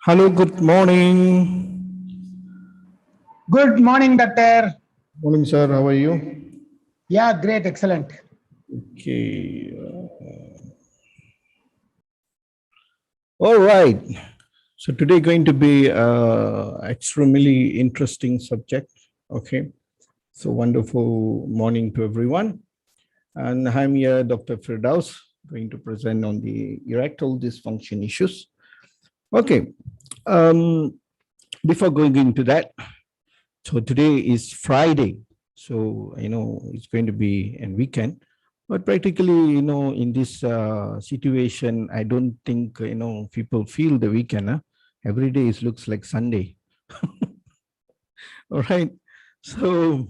Hello, good morning. Good morning, Doctor. Morning, sir. How are you? Yeah, great, excellent. Okay. All right. So today going to be extremely interesting subject. Okay. So wonderful morning to everyone. And I'm here, Dr. Firdaus, going to present on the erectile dysfunction issues. Okay. Before going into that, so today is Friday. So, it's going to be a weekend. But practically, in this situation, I don't think, people feel the weekend. Every day it looks like Sunday. All right. So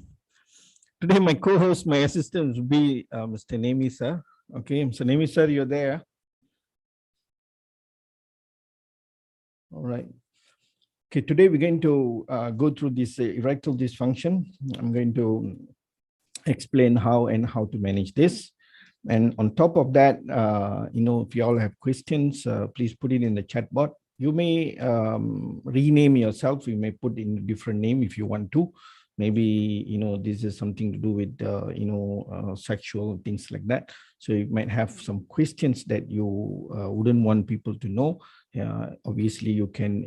today my co-host, my assistant will be Mr. Nemi, sir. Okay, Mr. Nemi, sir, you're there. All right. Okay, today we're going to go through this erectile dysfunction. I'm going to explain how to manage this. And on top of that, if you all have questions, please put it in the chat box. You may rename yourself. You may put in a different name if you want to. Maybe, this is something to do with, sexual things like that. So you might have some questions that you wouldn't want people to know. Obviously, you can,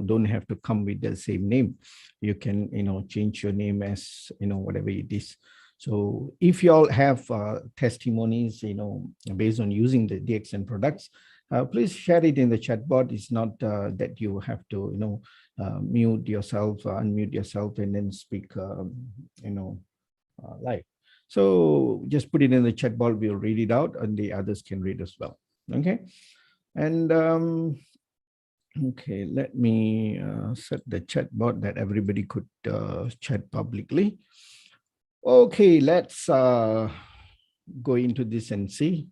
don't have to come with the same name. You can, change your name as, whatever it is. So if you all have testimonies, based on using the DXN products, please share it in the chat box. It's not that you have to, mute yourself, unmute yourself, and then speak, live. So just put it in the chat box. We'll read it out, and the others can read as well. Okay. And okay, let me set the chat box that everybody could chat publicly. Okay, let's go into this and see.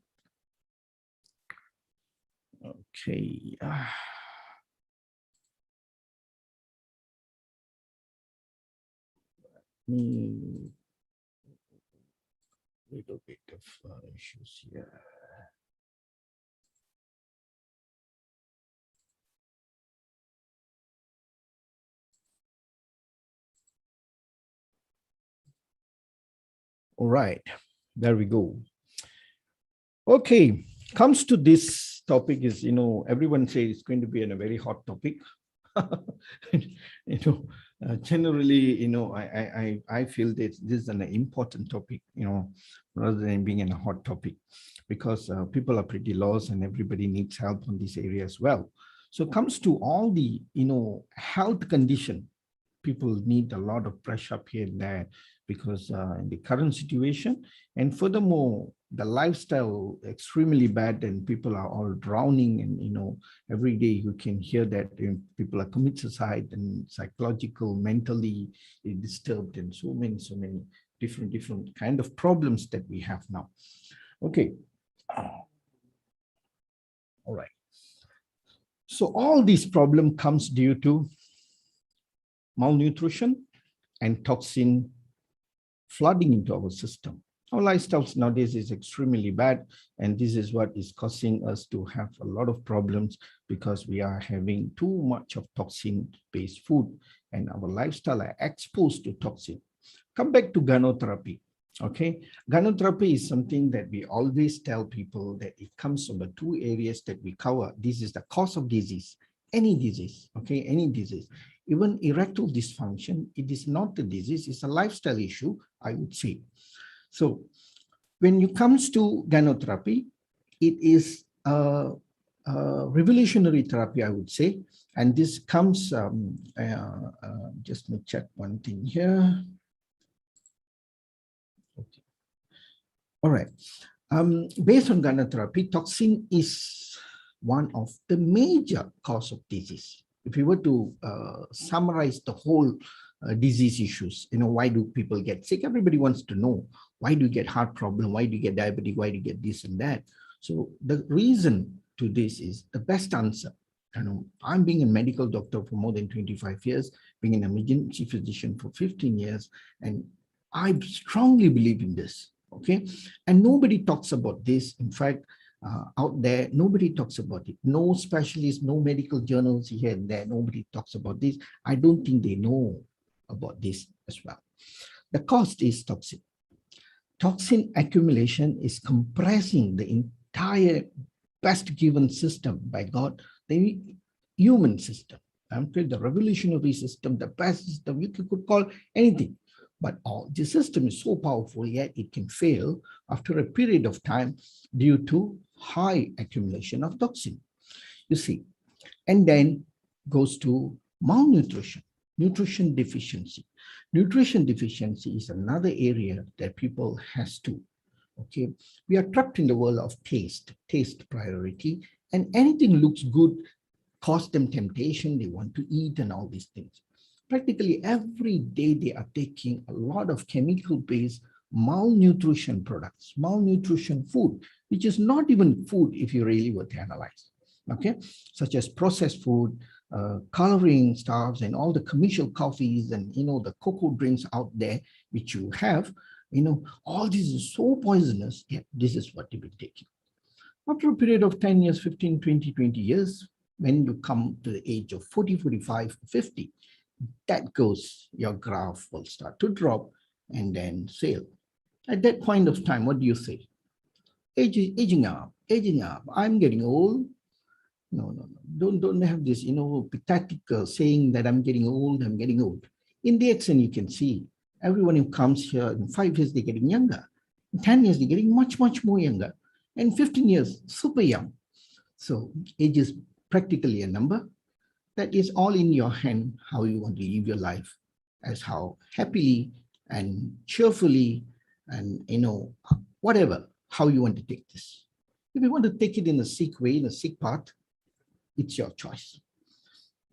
Okay. Little bit of issues here. All right, there we go. Okay, comes to this topic is, everyone says it's going to be a very hot topic. Generally, I feel that this is an important topic, rather than being a hot topic, because people are pretty lost and everybody needs help on this area as well. So it comes to all the, health condition, people need a lot of brush up here and there because in the current situation, and furthermore, the lifestyle extremely bad and people are all drowning, and every day you can hear that people are commit suicide and psychological, mentally disturbed, and so many different kind of problems that we have now. Okay. All right. So all these problem comes due to malnutrition and toxin flooding into our system. Our lifestyles nowadays is extremely bad, and this is what is causing us to have a lot of problems because we are having too much of toxin-based food, and our lifestyle are exposed to toxin. Come back to gynotherapy. Okay, gynotherapy is something that we always tell people that it comes from the two areas that we cover. This is the cause of disease, any disease, okay, any disease. Even erectile dysfunction, it is not a disease, it's a lifestyle issue, I would say. So when it comes to gynotherapy, it is a revolutionary therapy, I would say. And this comes, just let me check one thing here. Okay. All right. Based on gynotherapy, toxin is one of the major cause of disease. If we were to summarize the whole disease issues, why do people get sick? Everybody wants to know, why do you get heart problem? Why do you get diabetes? Why do you get this and that? So the reason to this is the best answer. I'm being a medical doctor for more than 25 years, being an emergency physician for 15 years, and I strongly believe in this. Okay, and nobody talks about this. In fact, out there, nobody talks about it. No specialists, no medical journals here and there, nobody talks about this. I don't think they know about this as well. The cost is toxic. Toxin accumulation is compressing the entire best given system by God, the human system. I'm saying the revolutionary system, the best system, you could call anything. But the system is so powerful, yet it can fail after a period of time due to high accumulation of toxin. You see, and then goes to malnutrition, nutrition deficiency. Nutrition deficiency is another area that people has to, okay? We are trapped in the world of taste priority, and anything looks good, cause them temptation, they want to eat and all these things. Practically every day they are taking a lot of chemical-based malnutrition products, malnutrition food, which is not even food if you really were to analyze, okay? Such as processed food, coloring stuffs and all the commercial coffees and, the cocoa drinks out there, which you have, all this is so poisonous, yet this is what you've been taking. After a period of 10 years, 15, 20, 20 years, when you come to the age of 40, 45, 50, that goes, your graph will start to drop and then sail. At that point of time, what do you say? Aging up, I'm getting old. No. Don't have this, pathetic saying that I'm getting old. In the accent, you can see everyone who comes here in 5 years, they're getting younger. In 10 years, they're getting much, much more younger. And 15 years, super young. So age is practically a number. That is all in your hand, how you want to live your life, as how happily and cheerfully and, whatever, how you want to take this. If you want to take it in a sick way, in a sick path, it's your choice.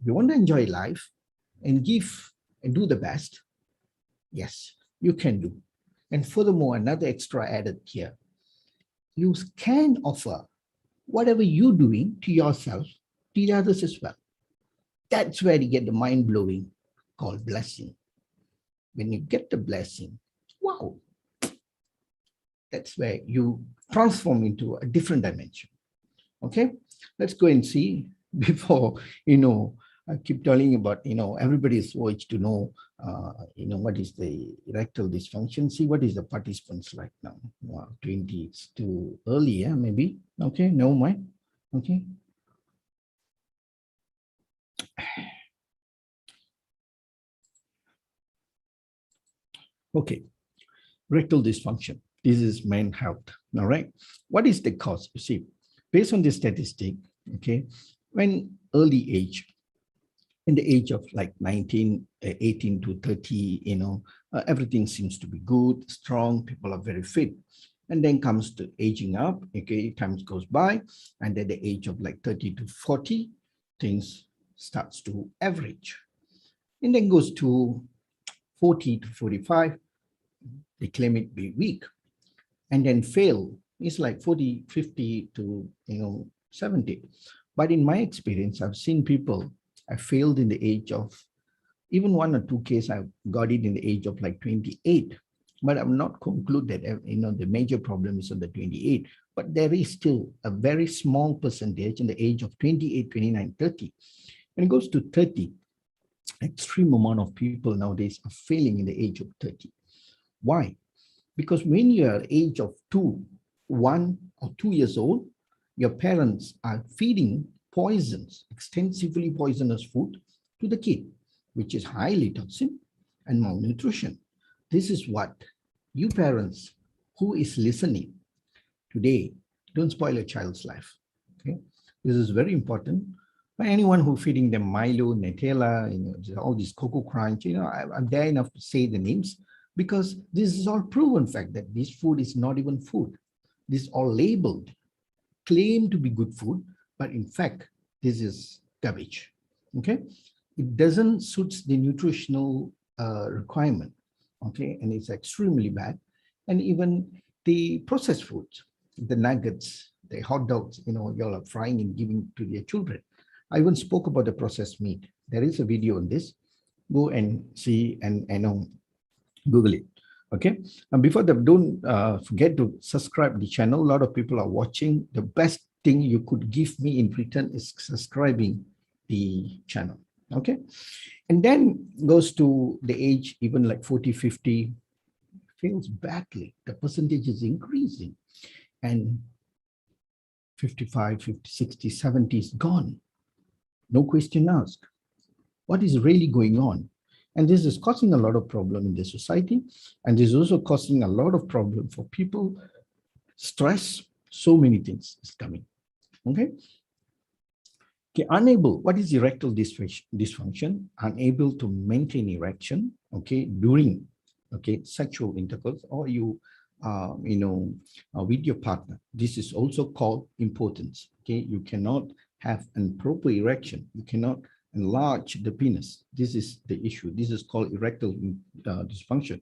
If you want to enjoy life and give and do the best, yes, you can do. And furthermore, another extra added here, you can offer whatever you're doing to yourself, to the others as well. That's where you get the mind-blowing called blessing. When you get the blessing, wow, that's where you transform into a different dimension. Okay, let's go and see before, I keep telling about, everybody's watched to know, what is the erectile dysfunction. See, what is the participants right now? Wow, 20, it's too early, yeah, maybe. Okay, no mind. Okay. Okay, rectal dysfunction. This is main health. All right. What is the cause? You see, based on the statistic, okay, when early age, in the age of like 19, 18 to 30, everything seems to be good, strong, people are very fit. And then comes to aging up, okay, time goes by, and at the age of like 30 to 40, things starts to average. And then goes to 40 to 45, they claim it be weak, and then fail. It's like 40, 50 to 70. But in my experience, I've seen people, I failed in the age of, even 1 or 2 cases, I got it in the age of like 28. But I'm not conclude that the major problem is on the 28. But there is still a very small percentage in the age of 28, 29, 30. When it goes to 30, extreme amount of people nowadays are failing in the age of 30. Why? Because when you're age of 1 or 2 years old, your parents are feeding poisons, extensively poisonous food to the kid, which is highly toxic and malnutrition. This is what you parents who is listening today, don't spoil a child's life. Okay, this is very important. For anyone who feeding them Milo, Nutella, all these Cocoa Crunch, I'm dare enough to say the names, because this is all proven fact that this food is not even food. This is all labeled, claimed to be good food, but in fact, this is garbage. Okay, it doesn't suit the nutritional requirement. Okay, and it's extremely bad. And even the processed foods, the nuggets, the hot dogs, y'all are frying and giving to their children. I even spoke about the processed meat. There is a video on this. Go and see and Google it. Okay, and before that, don't forget to subscribe the channel. A lot of people are watching. The best thing you could give me in return is subscribing the channel. Okay, and then goes to the age, even like 40, 50, feels badly. The percentage is increasing, and 55, 50, 60, 70 is gone. No question asked. What is really going on? And this is causing a lot of problem in the society. And this is also causing a lot of problem for people. Stress, so many things is coming. Okay. Okay, unable, what is erectile dysfunction? Unable to maintain erection, okay, during, okay, sexual intercourse, or with your partner. This is also called impotence. Okay, you cannot have a proper erection. You cannot enlarge the penis. This is the issue. This is called erectile dysfunction.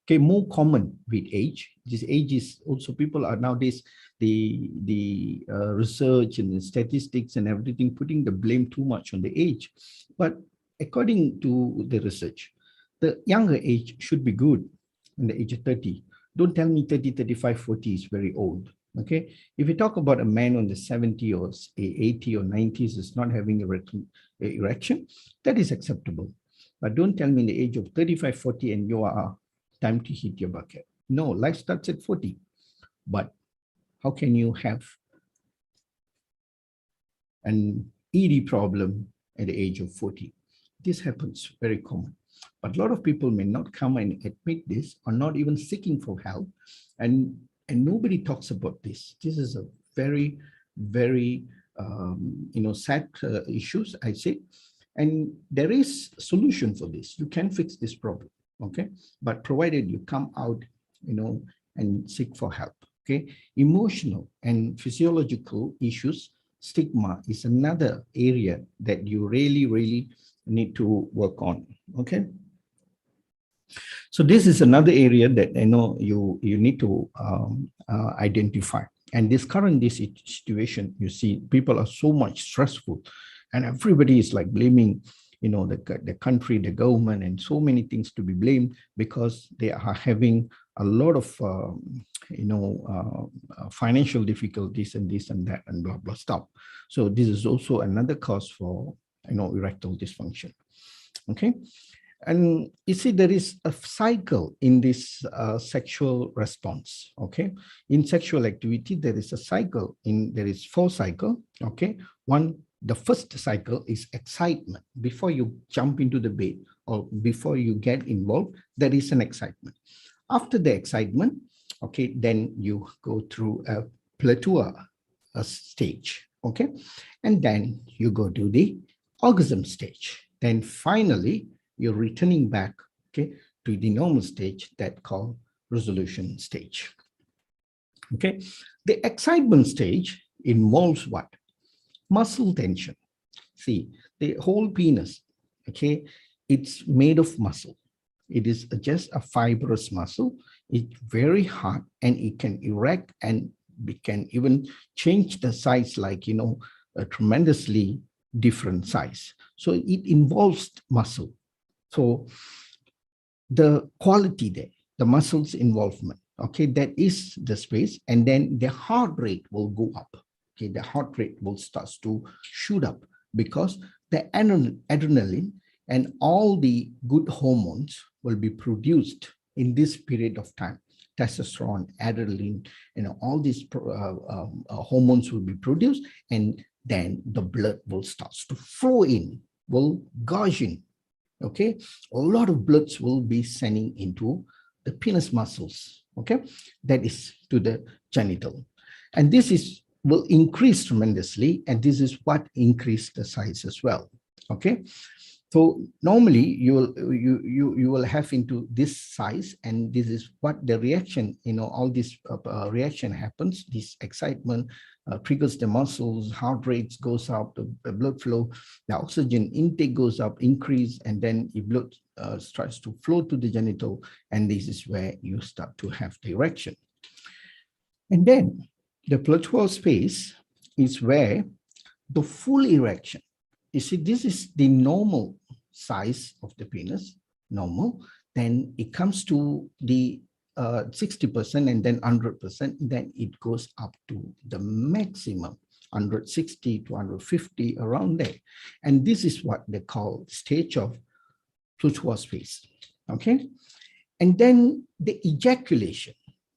Okay, more common with age. This age is also, people are nowadays, the research and the statistics and everything putting the blame too much on the age. But according to the research, the younger age should be good in the age of 30. Don't tell me 30, 35, 40 is very old. Okay, if you talk about a man on the 70 or 80 or 90s is not having erection, that is acceptable. But don't tell me in the age of 35, 40 and you are time to hit your bucket. No, life starts at 40. But how can you have an ED problem at the age of 40? This happens very common. But a lot of people may not come and admit this, or not even seeking for help. And nobody talks about this. This is a very, very, sad issues, I say. And there is a solution for this. You can fix this problem, okay? But provided you come out, and seek for help, okay? Emotional and physiological issues, stigma is another area that you really, really need to work on, okay? So this is another area that you need to identify. And this situation, you see, people are so much stressful, and everybody is like blaming, the country, the government, and so many things to be blamed because they are having a lot of, financial difficulties and this and that and blah, blah stuff. So this is also another cause for, erectile dysfunction. Okay. And you see, there is a cycle in this sexual response, okay? In sexual activity, there is a cycle. There is 4 cycles, okay? The first cycle is excitement. Before you jump into the bed or before you get involved, there is an excitement. After the excitement, okay, then you go through a plateau stage, okay? And then you go to the orgasm stage. Then finally, you're returning back, okay, to the normal stage that called resolution stage. Okay, the excitement stage involves what? Muscle tension. See, the whole penis, okay, it's made of muscle. It is just a fibrous muscle. It's very hard and it can erect and it can even change the size, like, a tremendously different size. So it involves muscle. So the quality there, the muscles involvement, okay, that is the space. And then the heart rate will go up. Okay, the heart rate will start to shoot up because the adrenaline and all the good hormones will be produced in this period of time. Testosterone, adrenaline, all these hormones will be produced, and then the blood will start to flow in, will gush in. Okay, a lot of bloods will be sending into the penis muscles, okay, that is to the genital, and this will increase tremendously, and this is what increase the size as well. Okay, so normally you will have into this size, and this is what the reaction, all this reaction happens. This excitement triggers the muscles, heart rates goes up, the blood flow, the oxygen intake goes up, increase, and then the blood starts to flow to the genital, and this is where you start to have the erection. And then the plateau space is where the full erection. You see, this is the normal size of the penis, normal. Then it comes to the 60% and then 100%, then it goes up to the maximum 160 to 150 around there. And this is what they call stage of Tuchua phase. Okay. And then the ejaculation.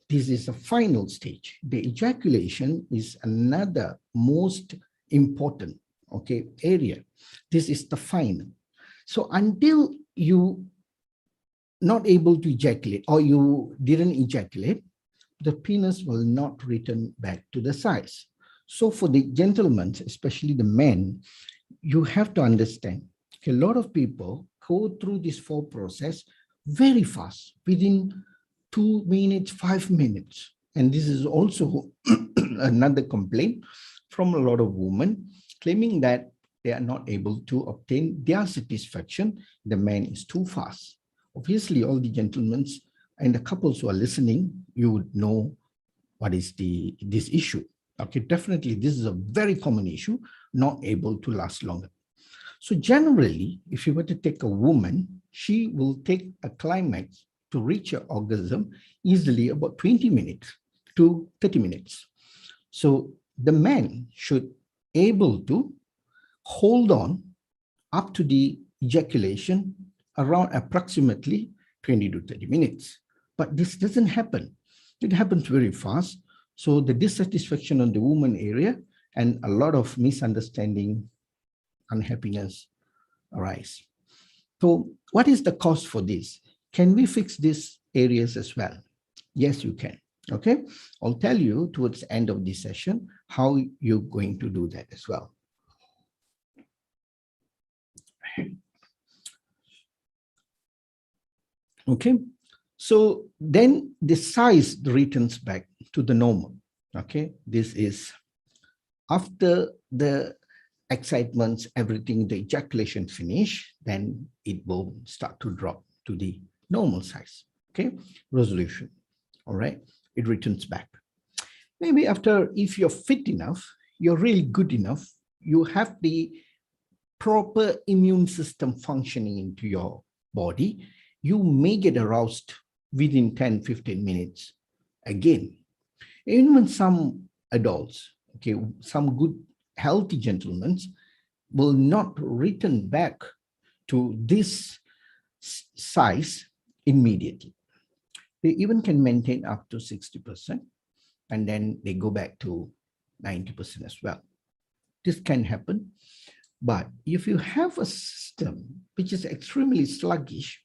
This is the final stage. The ejaculation is another most important, okay, area. This is the final. So until you not able to ejaculate or you didn't ejaculate, the penis will not return back to the size. So for the gentlemen, especially the men, you have to understand, okay, a lot of people go through this full process very fast, within 2 minutes, 5 minutes. And this is also another complaint from a lot of women claiming that they are not able to obtain their satisfaction. The man is too fast. Obviously, all the gentlemen and the couples who are listening, you would know what is this issue. Okay, definitely, this is a very common issue, not able to last longer. So generally, if you were to take a woman, she will take a climax to reach her orgasm easily about 20 minutes to 30 minutes. So the man should able to hold on up to the ejaculation around approximately 20 to 30 minutes. But this doesn't happen. It happens very fast. So the dissatisfaction on the woman area and a lot of misunderstanding, unhappiness arise. So what is the cause for this? Can we fix these areas as well? Yes, you can. Okay, I'll tell you towards the end of this session how you're going to do that as well. Okay, so then the size returns back to the normal. Okay, this is after the excitements, everything, the ejaculation finish, then it will start to drop to the normal size. Okay, resolution. All right, it returns back. Maybe after, if you're fit enough, you're really good enough, you have the proper immune system functioning into your body, you may get aroused within 10-15 minutes again. Even some adults, okay, some good healthy gentlemen will not return back to this size immediately. They even can maintain up to 60%, and then they go back to 90% as well. This can happen. But if you have a system which is extremely sluggish,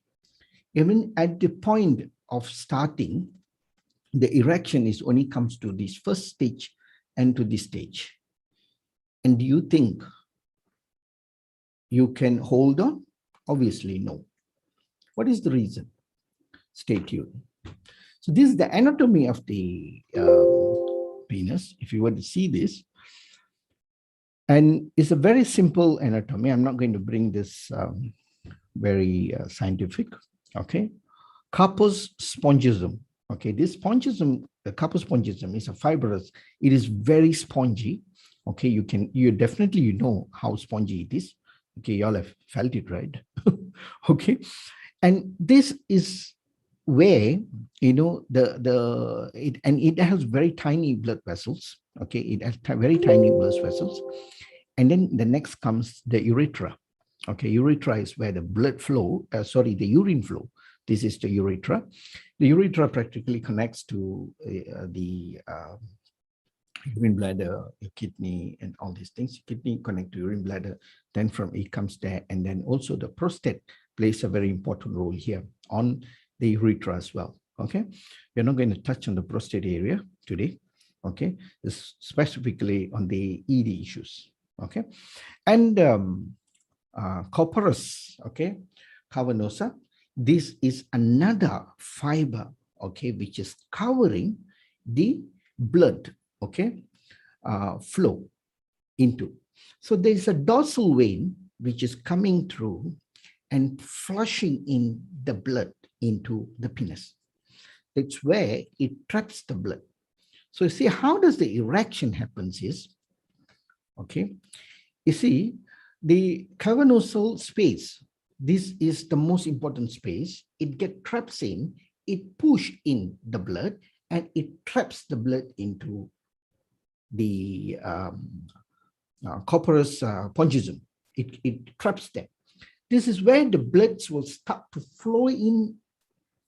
even at the point of starting, the erection is only comes to this first stage and to this stage. And do you think you can hold on? Obviously, no. What is the reason? Stay tuned. So this is the anatomy of the penis. If you were to see this, and it's a very simple anatomy. I'm not going to bring this very scientific. Okay, corpus spongism. Okay, this spongism, the corpus spongism is a fibrous. It is very spongy. Okay, you definitely know how spongy it is. Okay, y'all have felt it, right? Okay, and this is where it has very tiny blood vessels. Okay, it has very tiny blood vessels, and then the next comes the urethra. Okay, urethra is where the blood flow. The urine flow. This is the urethra. The urethra practically connects to the urine bladder, your kidney, and all these things. Kidney connect to urine bladder. Then from it comes there, and then also the prostate plays a very important role here on the urethra as well. Okay, we're not going to touch on the prostate area today. Okay, this specifically on the ED issues. Okay, and corpus, okay, cavernosa. This is another fiber, okay, which is covering the blood, okay, flow into. So there's a dorsal vein which is coming through and flushing in the blood into the penis. It's where it traps the blood. So you see, how does the erection happens is, okay, you see, the cavernosal space, this is the most important space. It gets trapped in it pushes in the blood and it traps the blood into the corpus pongisum. It traps them. This is where the blood will start to flow in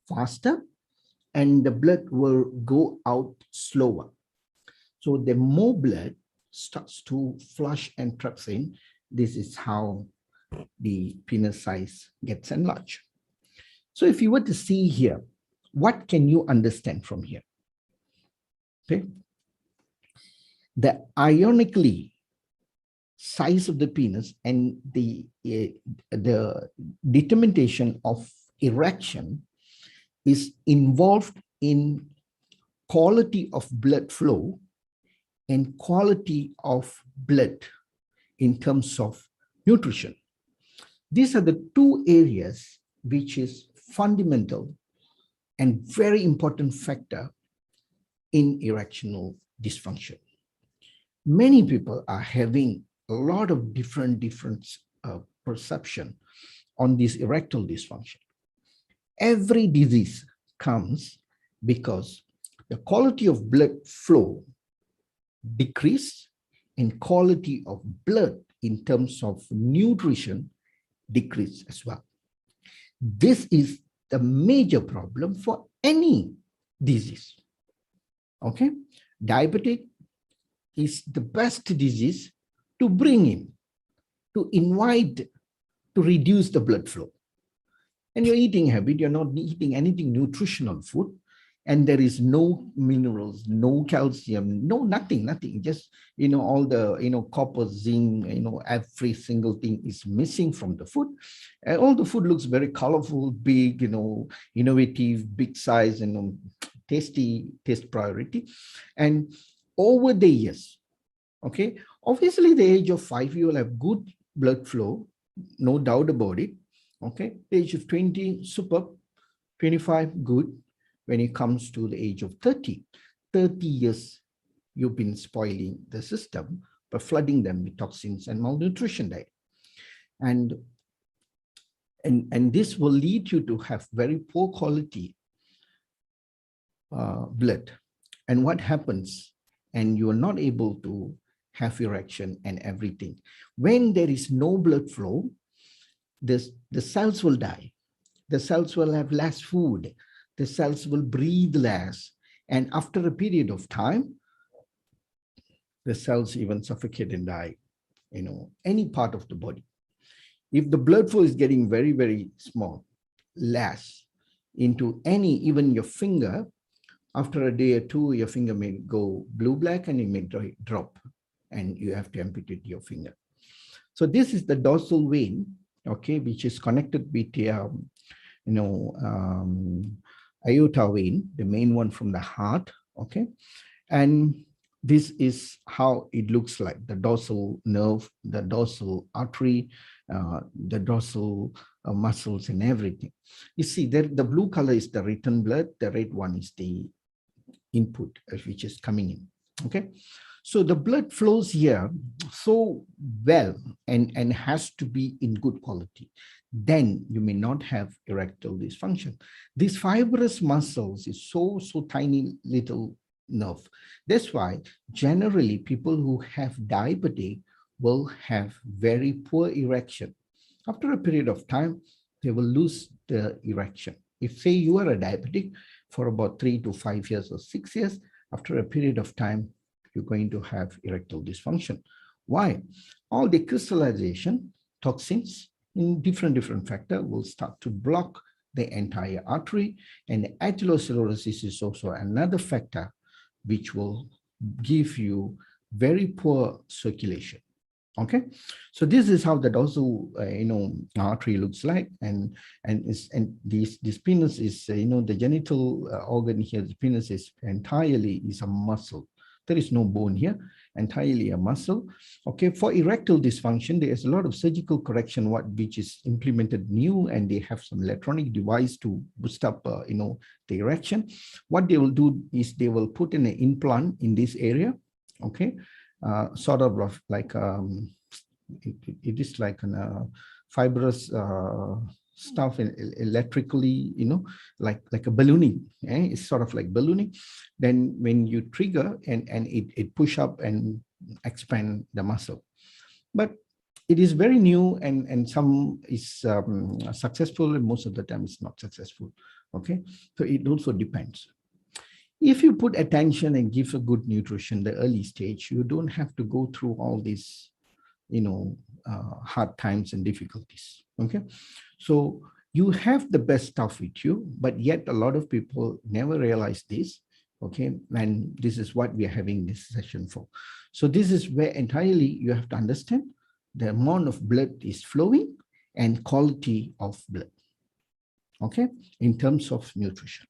faster and the blood will go out slower. So the more blood starts to flush and traps in, this is how the penis size gets enlarged. So if you were to see here, what can you understand from here? Okay. The ionically size of the penis and the determination of erection is involved in quality of blood flow and quality of blood in terms of nutrition. These are the two areas which is fundamental and very important factor in erectional dysfunction. Many people are having a lot of different perception on this erectile dysfunction. Every disease comes because the quality of blood flow decrease and quality of blood in terms of nutrition decrease as well. This is the major problem for any disease. Okay, diabetic is the best disease to bring in, to invite, to reduce the blood flow. And your eating habit, you're not eating anything nutritional food, and there is no minerals, no calcium, no nothing, just, all the, copper, zinc, every single thing is missing from the food. And all the food looks very colorful, big, innovative, big size, and tasty, taste priority. And over the years, okay, obviously the age of 5, you will have good blood flow, no doubt about it. Okay, the age of 20, superb, 25, good. When it comes to the age of 30 years, you've been spoiling the system by flooding them with toxins and malnutrition diet. And this will lead you to have very poor quality blood. And what happens? And you are not able to have erection and everything. When there is no blood flow, the cells will die. The cells will have less food. The cells will breathe less. And after a period of time, the cells even suffocate and die, any part of the body. If the blood flow is getting very, very small, less into even your finger, after a day or two, your finger may go blue-black and it may drop and you have to amputate your finger. So this is the dorsal vein, okay, which is connected with aorta vein, the main one from the heart, okay? And this is how it looks like, the dorsal nerve, the dorsal artery, the dorsal muscles and everything. You see, the blue color is the return blood, the red one is the input, which is coming in, okay? So the blood flows here so well and has to be in good quality. Then you may not have erectile dysfunction. These fibrous muscles is so tiny little nerve. That's why generally people who have diabetic will have very poor erection. After a period of time, they will lose the erection. If say you are a diabetic for about 3 to 5 years or 6 years, after a period of time, you're going to have erectile dysfunction. Why? All the crystallization, toxins in different factors will start to block the entire artery, and atherosclerosis is also another factor which will give you very poor circulation. Okay, so this is how the dorsal artery looks like, and this penis is the genital organ here. The penis is entirely a muscle. There is no bone here, entirely a muscle. Okay, for erectile dysfunction, there is a lot of surgical correction which is implemented new, and they have some electronic device to boost up the erection. What they will do is they will put in an implant in this area. Okay, sort of like it is like a fibrous stuff electrically, like a ballooning. It's sort of like ballooning. Then when you trigger and it push up and expand the muscle. But it is very new, and some is successful, and most of the time it's not successful. Okay, so it also depends. If you put attention and give a good nutrition the early stage, you don't have to go through all these, hard times and difficulties. Okay, so you have the best stuff with you, but yet a lot of people never realize this. Okay, and this is what we are having this session for. So this is where entirely you have to understand the amount of blood is flowing and quality of blood. Okay, in terms of nutrition.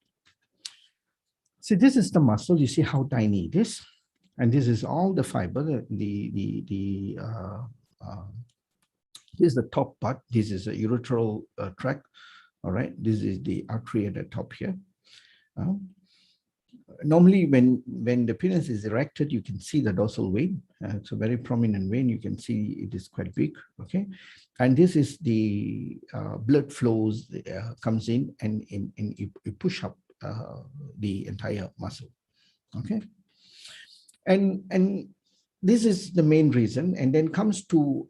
See, this is the muscle. You see how tiny it is, and this is all the fiber. This is the top part. This is a urethral tract. All right, this is the artery at the top here. Normally, when the penis is erected, you can see the dorsal vein. It's a very prominent vein. You can see it is quite big. Okay, and this is the blood flows comes in and you push up the entire muscle. Okay, and this is the main reason. And then comes to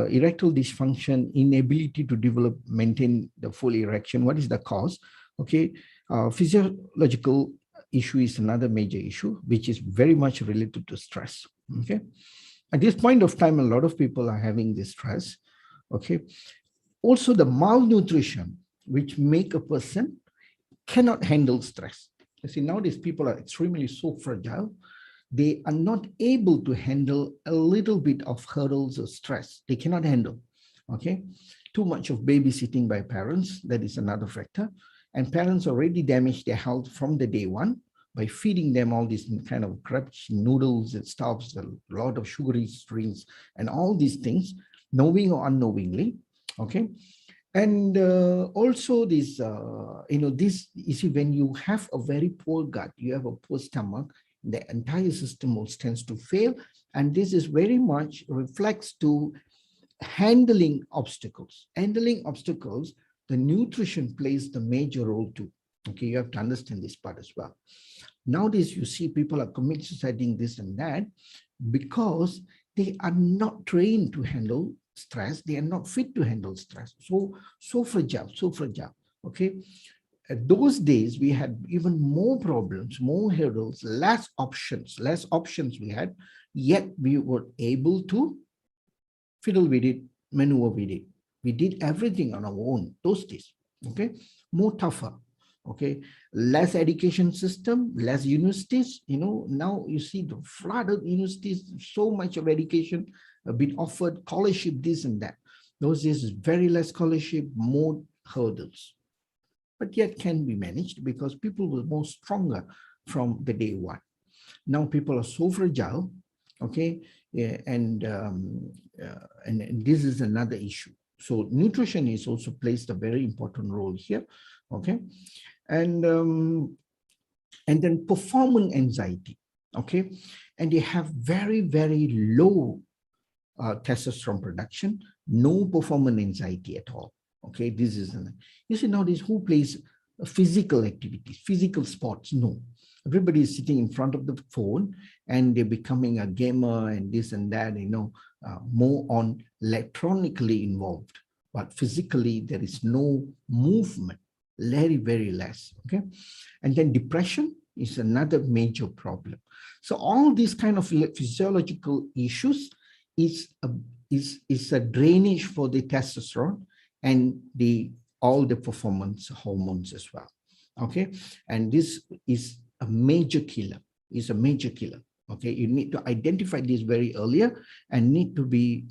erectile dysfunction, inability to maintain the full erection. What is the cause? Okay, physiological issue is another major issue, which is very much related to stress. Okay, at this point of time, a lot of people are having this stress. Okay, also the malnutrition, which make a person cannot handle stress. You see, nowadays people are extremely so fragile. They are not able to handle a little bit of hurdles or stress. They cannot handle. Okay, too much of babysitting by parents, that is another factor. And parents already damage their health from the day one by feeding them all these kind of crap noodles and stuffs, a lot of sugary drinks and all these things, knowing or unknowingly. Okay, and also this, you see, when you have a very poor gut, you have a poor stomach, the entire system will tends to fail. And this is very much reflects to handling obstacles. Handling obstacles, the nutrition plays the major role too. Okay, you have to understand this part as well. Nowadays, you see people are commit suiciding this and that because they are not trained to handle stress. They are not fit to handle stress. So fragile, so fragile. Okay. Those days, we had even more problems, more hurdles, less options we had, yet we were able to fiddle with it, maneuver with it. We did everything on our own those days. Okay, more tougher. Okay, less education system, less universities. Now you see the flooded universities, so much of education been offered, scholarship, this and that. Those days is very less scholarship, more hurdles, but yet can be managed because people were more stronger from the day one. Now people are so fragile. Okay, and this is another issue. So nutrition is also plays a very important role here. Okay, and then performance anxiety. Okay, and they have very, very low testosterone production, no performance anxiety at all. Okay, this is you see nowadays who plays physical activities, physical sports? No. Everybody is sitting in front of the phone and they're becoming a gamer and this and that, more on electronically involved, but physically there is no movement, very, very less. Okay, and then depression is another major problem. So all these kind of physiological issues is a drainage for the testosterone and all the performance hormones as well. Okay, and this is a major killer. Okay, you need to identify this very earlier and need to be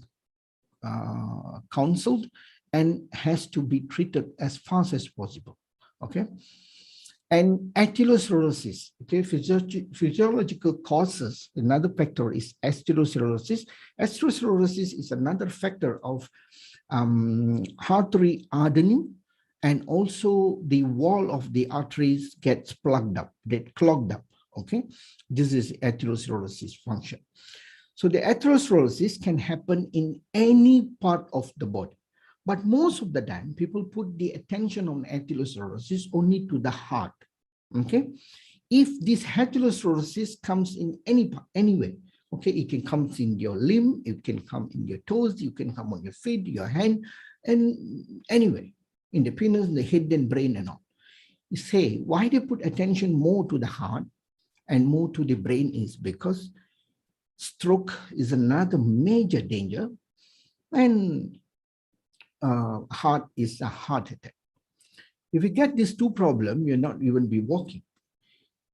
counseled and has to be treated as fast as possible. Okay, and atherosclerosis. Okay, physiological causes. Another factor is atherosclerosis. Atherosclerosis is another factor of artery hardening, and also the wall of the arteries gets clogged up. Okay, this is atherosclerosis function. So the atherosclerosis can happen in any part of the body, But most of the time, people put the attention on atherosclerosis only to the heart. Okay, if this atherosclerosis comes in any way, okay, it can come in your limb, it can come in your toes, you can come on your feet, your hand, and anyway, in the penis, the head, and brain, and all. You say why they put attention more to the heart and more to the brain is because stroke is another major danger, and heart is a heart attack. If you get these two problems, you're not even be walking.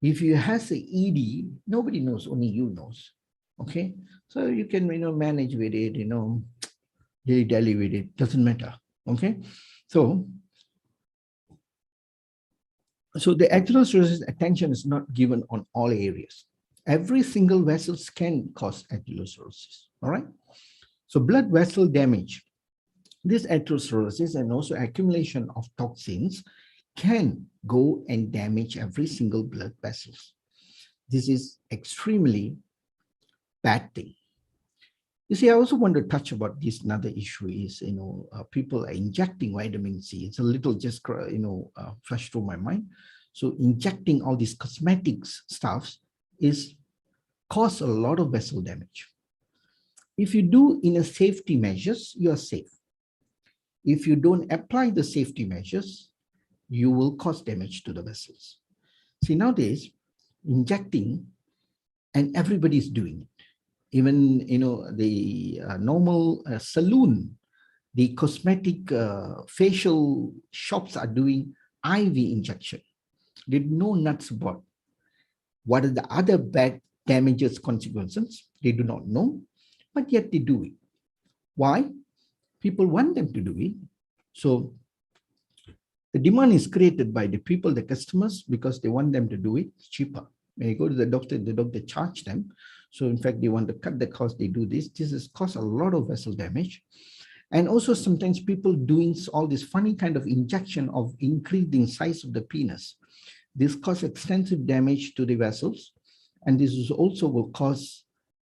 If you have an ED, nobody knows, only you knows. Okay, so you can manage with it, dilly with it, doesn't matter. Okay, so the atherosclerosis attention is not given on all areas. Every single vessel can cause atherosclerosis. All right, so blood vessel damage, this atherosclerosis and also accumulation of toxins can go and damage every single blood vessels. This is extremely bad thing. You see, I also want to touch about this. Another issue is, people are injecting vitamin C. It's a little just, flashed through my mind. So injecting all these cosmetics stuffs is cause a lot of vessel damage. If you do in a safety measures, you are safe. If you don't apply the safety measures, you will cause damage to the vessels. See, nowadays, injecting, and everybody's doing it. Even, the normal saloon, the cosmetic facial shops are doing IV injection. They know nuts about what are the other bad damages consequences. They do not know, but yet they do it. Why? People want them to do it. So the demand is created by the people, the customers, because they want them to do it cheaper. When you go to the doctor charge them. So in fact, they want to cut the cost, they do this. This has caused a lot of vessel damage. And also sometimes people doing all this funny kind of injection of increasing size of the penis. This causes extensive damage to the vessels. And this is also will cause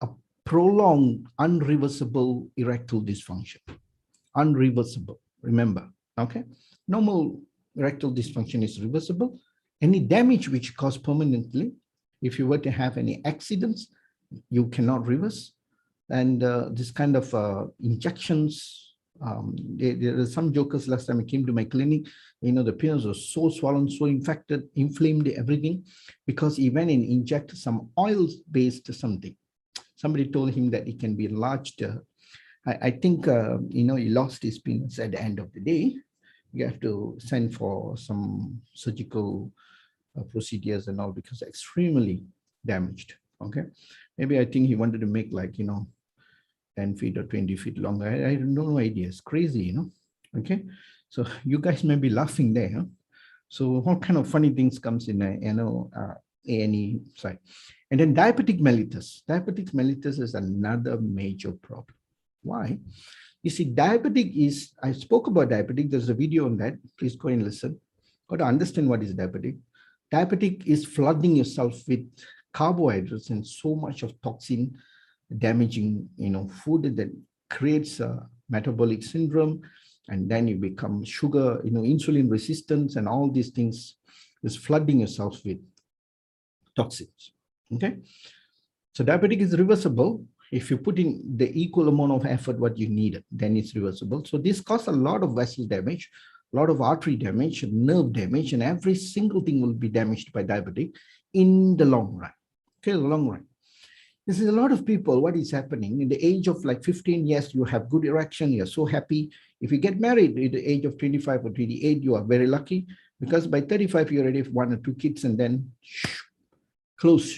a prolonged, unreversible erectile dysfunction. Unreversible, remember, okay? Normal erectile dysfunction is reversible. Any damage which caused permanently, if you were to have any accidents, you cannot reverse. And this kind of injections, there are some jokers last time I came to my clinic, the penis was so swollen, so infected, inflamed, everything, because he went and injected some oil-based something. Somebody told him that it can be enlarged. I think, he lost his penis at the end of the day. You have to send for some surgical procedures and all because extremely damaged. Okay, maybe I think he wanted to make like 10 feet or 20 feet longer. I have no idea. It's crazy, Okay, so you guys may be laughing there. Huh? So what kind of funny things comes in A&E side? And then diabetic mellitus. Diabetic mellitus is another major problem. Why? You see, diabetic is, I spoke about diabetic. There's a video on that. Please go and listen. Got to understand what is diabetic. Diabetic is flooding yourself with carbohydrates and so much of toxin damaging, food that creates a metabolic syndrome. And then you become sugar, insulin resistance and all these things is flooding yourself with toxins. Okay. So diabetic is reversible. If you put in the equal amount of effort what you need, then it's reversible. So this causes a lot of vessel damage, a lot of artery damage, nerve damage, and every single thing will be damaged by diabetic in the long run. Okay, the long run. This is a lot of people, what is happening in the age of like 15 years, you have good erection, you're so happy. If you get married at the age of 25 or 28, you are very lucky because by 35, you already have 1 or 2 kids and then close.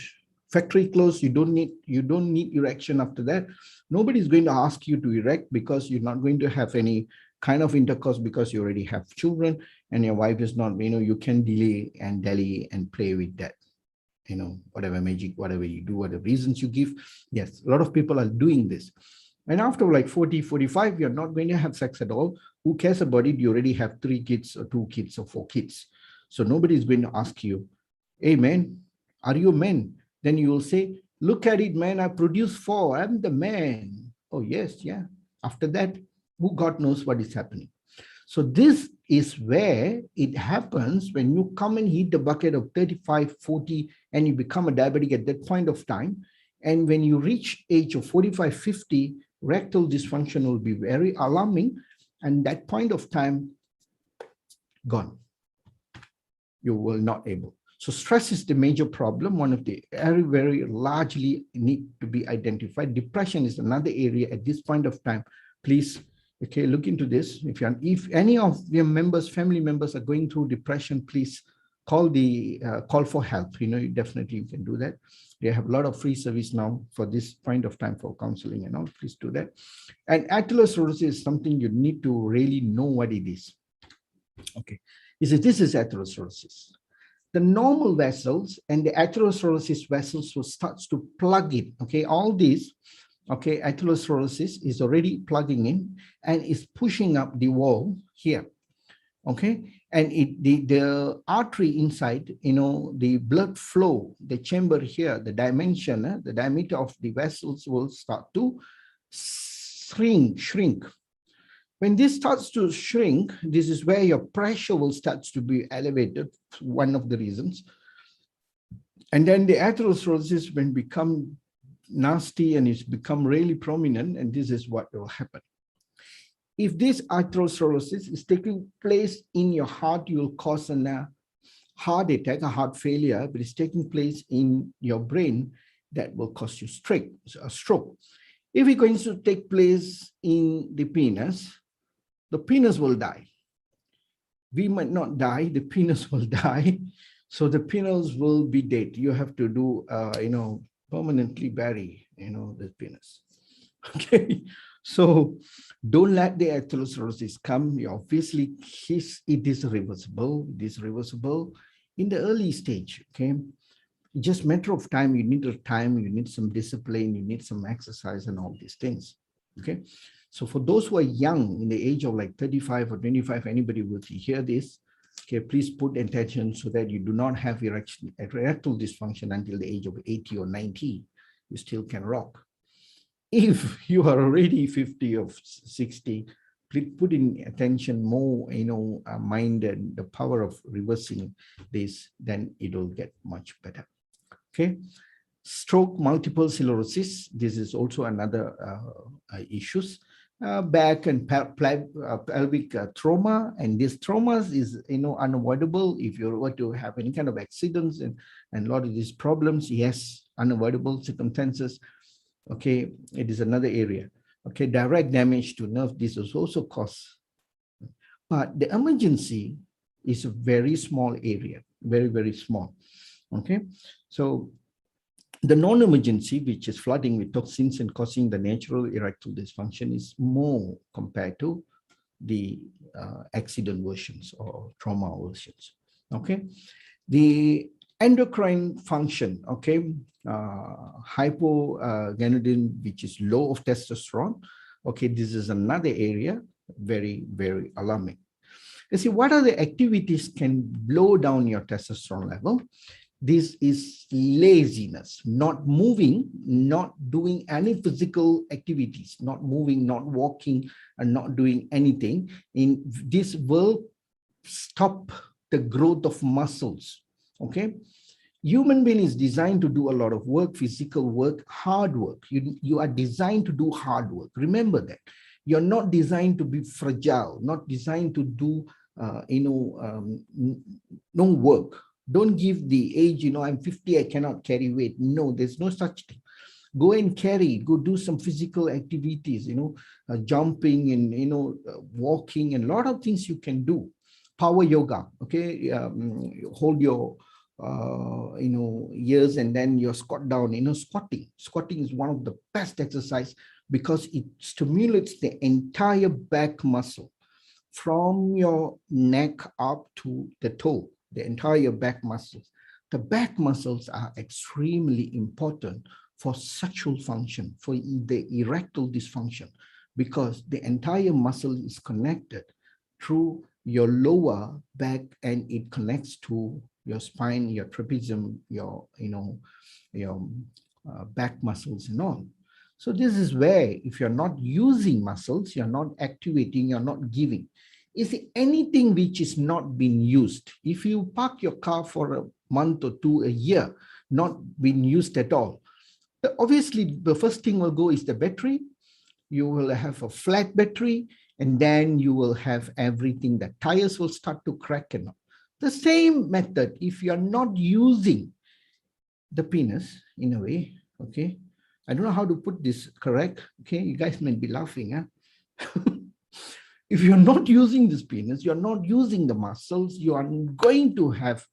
Factory close, you don't need erection after that. Nobody's going to ask you to erect because you're not going to have any kind of intercourse because you already have children and your wife is not, you can delay and dally and play with that, whatever magic, whatever you do, whatever reasons you give. Yes, a lot of people are doing this. And after like 40, 45, you're not going to have sex at all. Who cares about it? You already have 3 kids or 2 kids or 4 kids. So nobody's going to ask you, hey man, are you a man? Then you will say, look at it, man, I produced 4, I'm the man. Oh, yes, yeah. After that, who God knows what is happening. So this is where it happens when you come and hit the bucket of 35, 40, and you become a diabetic at that point of time. And when you reach age of 45, 50, rectal dysfunction will be very alarming. And that point of time, gone. You will not able. So stress is the major problem, one of the very, very largely need to be identified. Depression is another area at this point of time. Please, okay, look into this. If any of your members, family members are going through depression, please call for help. You know, definitely you can do that. They have a lot of free service now for this point of time for counseling and all. Please do that. And atherosclerosis is something you need to really know what it is. Okay, this is atherosclerosis. The normal vessels and the atherosclerosis vessels will start to plug in. Okay, all these, okay, atherosclerosis is already plugging in and is pushing up the wall here. Okay, and the artery inside, you know, the blood flow, the chamber here, the dimension, the diameter of the vessels will start to shrink. When this starts to shrink, this is where your pressure will start to be elevated, one of the reasons. And then the atherosclerosis will become nasty and it's become really prominent, and this is what will happen. If this atherosclerosis is taking place in your heart, you will cause a heart attack, a heart failure, but it's taking place in your brain, that will cause you a stroke. If it's going to take place in the penis will die. We might not die, the penis will die. So the penis will be dead. You have to do, permanently bury, the penis. Okay. So don't let the atherosclerosis come. Obviously, it is reversible. It is reversible in the early stage. Okay. Just matter of time. You need some discipline, you need some exercise and all these things. Okay. So for those who are young, in the age of like 35 or 25, anybody will hear this, okay, please put attention so that you do not have erectile dysfunction until the age of 80 or 90. You still can rock. If you are already 50 or 60, please put in attention more, mind and the power of reversing this, then it will get much better. Okay. Stroke, multiple sclerosis. This is also another issues. Back and pelvic trauma, and this traumas is unavoidable. If you were to have any kind of accidents and a lot of these problems, yes, unavoidable circumstances. Okay, it is another area. Okay, direct damage to nerve, this is also cause. But the emergency is a very small area, very, very small. Okay, so the non-emergency, which is flooding with toxins and causing the natural erectile dysfunction, is more compared to the accident versions or trauma versions. Okay, the endocrine function, okay, hypogonadism, which is low of testosterone. Okay, this is another area, very, very alarming. You see, what are the activities can blow down your testosterone level? This is laziness, not moving, not doing any physical activities, not moving, not walking, and not doing anything. This will stop the growth of muscles. Okay, human being is designed to do a lot of work, physical work, hard work. You are designed to do hard work. Remember that. You're not designed to be fragile, not designed to do no work. Don't give the age, I'm 50, I cannot carry weight. No, there's no such thing. Go and carry, go do some physical activities, jumping and, walking, and a lot of things you can do. Power yoga, okay? Hold your, ears and then you squat down, squatting. Squatting is one of the best exercise because it stimulates the entire back muscle from your neck up to the toe. The entire back muscles. The back muscles are extremely important for sexual function, for the erectile dysfunction, because the entire muscle is connected through your lower back and it connects to your spine, your trapezium, your back muscles and all. So this is where, if you're not using muscles, you're not activating, you're not giving. Is anything which is not being used? If you park your car for a month or two, a year, not being used at all, obviously the first thing will go is the battery. You will have a flat battery, and then you will have everything. The tires will start to crack and all. The same method, if you're not using the penis in a way, okay, I don't know how to put this correct, okay, you guys might be laughing, huh? If you're not using this penis, you're not using the muscles, you are going to have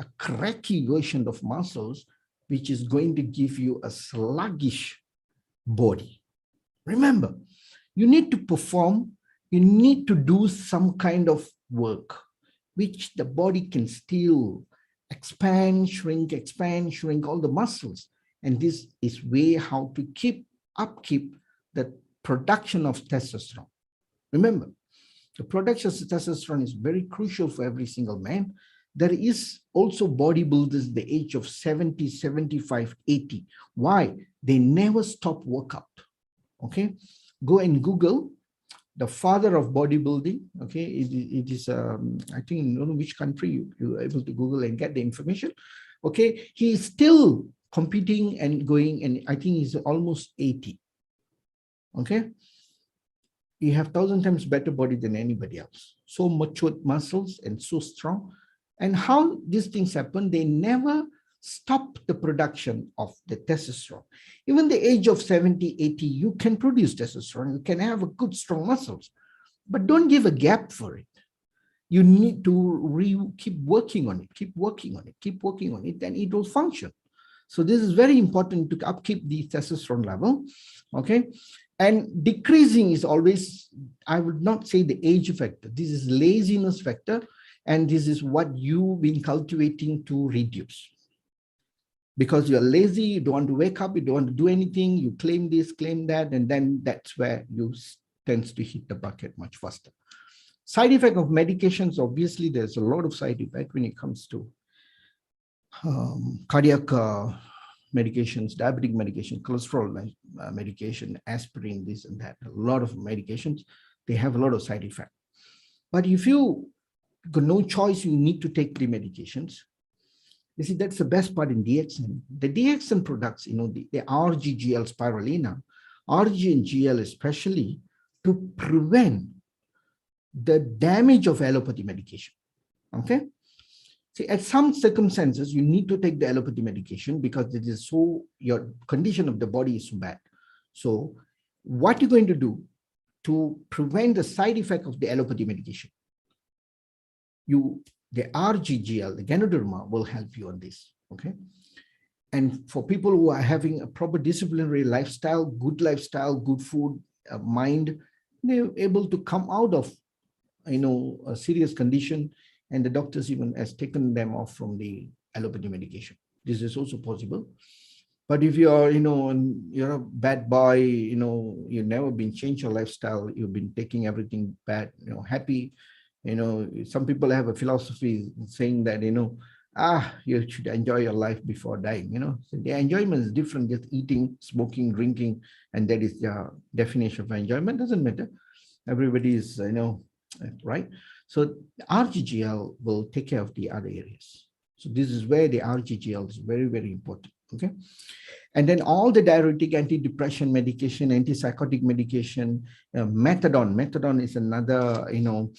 a cracky version of muscles, which is going to give you a sluggish body. Remember, you need to perform, you need to do some kind of work, which the body can still expand, shrink, all the muscles. And this is way how to upkeep the production of testosterone. Remember, the production of testosterone is very crucial for every single man. There is also bodybuilders the age of 70, 75, 80. Why? They never stop workout. Okay, go and Google the father of bodybuilding. Okay, it is I think I don't know which country you're able to Google and get the information. Okay, he is still competing and going, and I think he's almost 80. Okay, you have 1,000 times better body than anybody else. So matured muscles and so strong. And how these things happen, they never stop the production of the testosterone. Even the age of 70, 80, you can produce testosterone. You can have a good, strong muscles, but don't give a gap for it. You need to keep working on it, keep working on it, and it will function. So this is very important to upkeep the testosterone level, okay? And decreasing is always, I would not say the age factor. This is laziness factor, and this is what you've been cultivating to reduce. Because you're lazy, you don't want to wake up, you don't want to do anything, you claim this, claim that, and then that's where you tends to hit the bucket much faster. Side effect of medications, obviously, there's a lot of side effect when it comes to cardiac medications, diabetic medication, cholesterol medication, aspirin, this and that. A lot of medications, they have a lot of side effect. But if you got no choice, you need to take the medications. You see, that's the best part in DXN. The DXN products, you know, the RGGL spirulina, RG and GL especially, to prevent the damage of allopathy medication, okay? See, at some circumstances, you need to take the allopathy medication because it is so, your condition of the body is so bad. So what you're going to do to prevent the side effect of the allopathy medication, the RGGL, the Ganoderma, will help you on this, okay? And for people who are having a proper disciplinary lifestyle, good food, mind, they're able to come out of, you know, a serious condition, and the doctors even has taken them off from the allopathy medication. This is also possible. But if you're, you know, you're a bad boy, you know, you've never been changed your lifestyle, you've been taking everything bad, you know, happy, you know, some people have a philosophy saying that, you know, you should enjoy your life before dying, you know. So the enjoyment is different, just eating, smoking, drinking, and that is the definition of enjoyment. Doesn't matter. Everybody is, you know, right? So RGGL will take care of the other areas. So this is where the RGGL is very, very important, okay? And then all the diuretic, antidepressant medication, antipsychotic medication, methadone. Methadone is another, you know,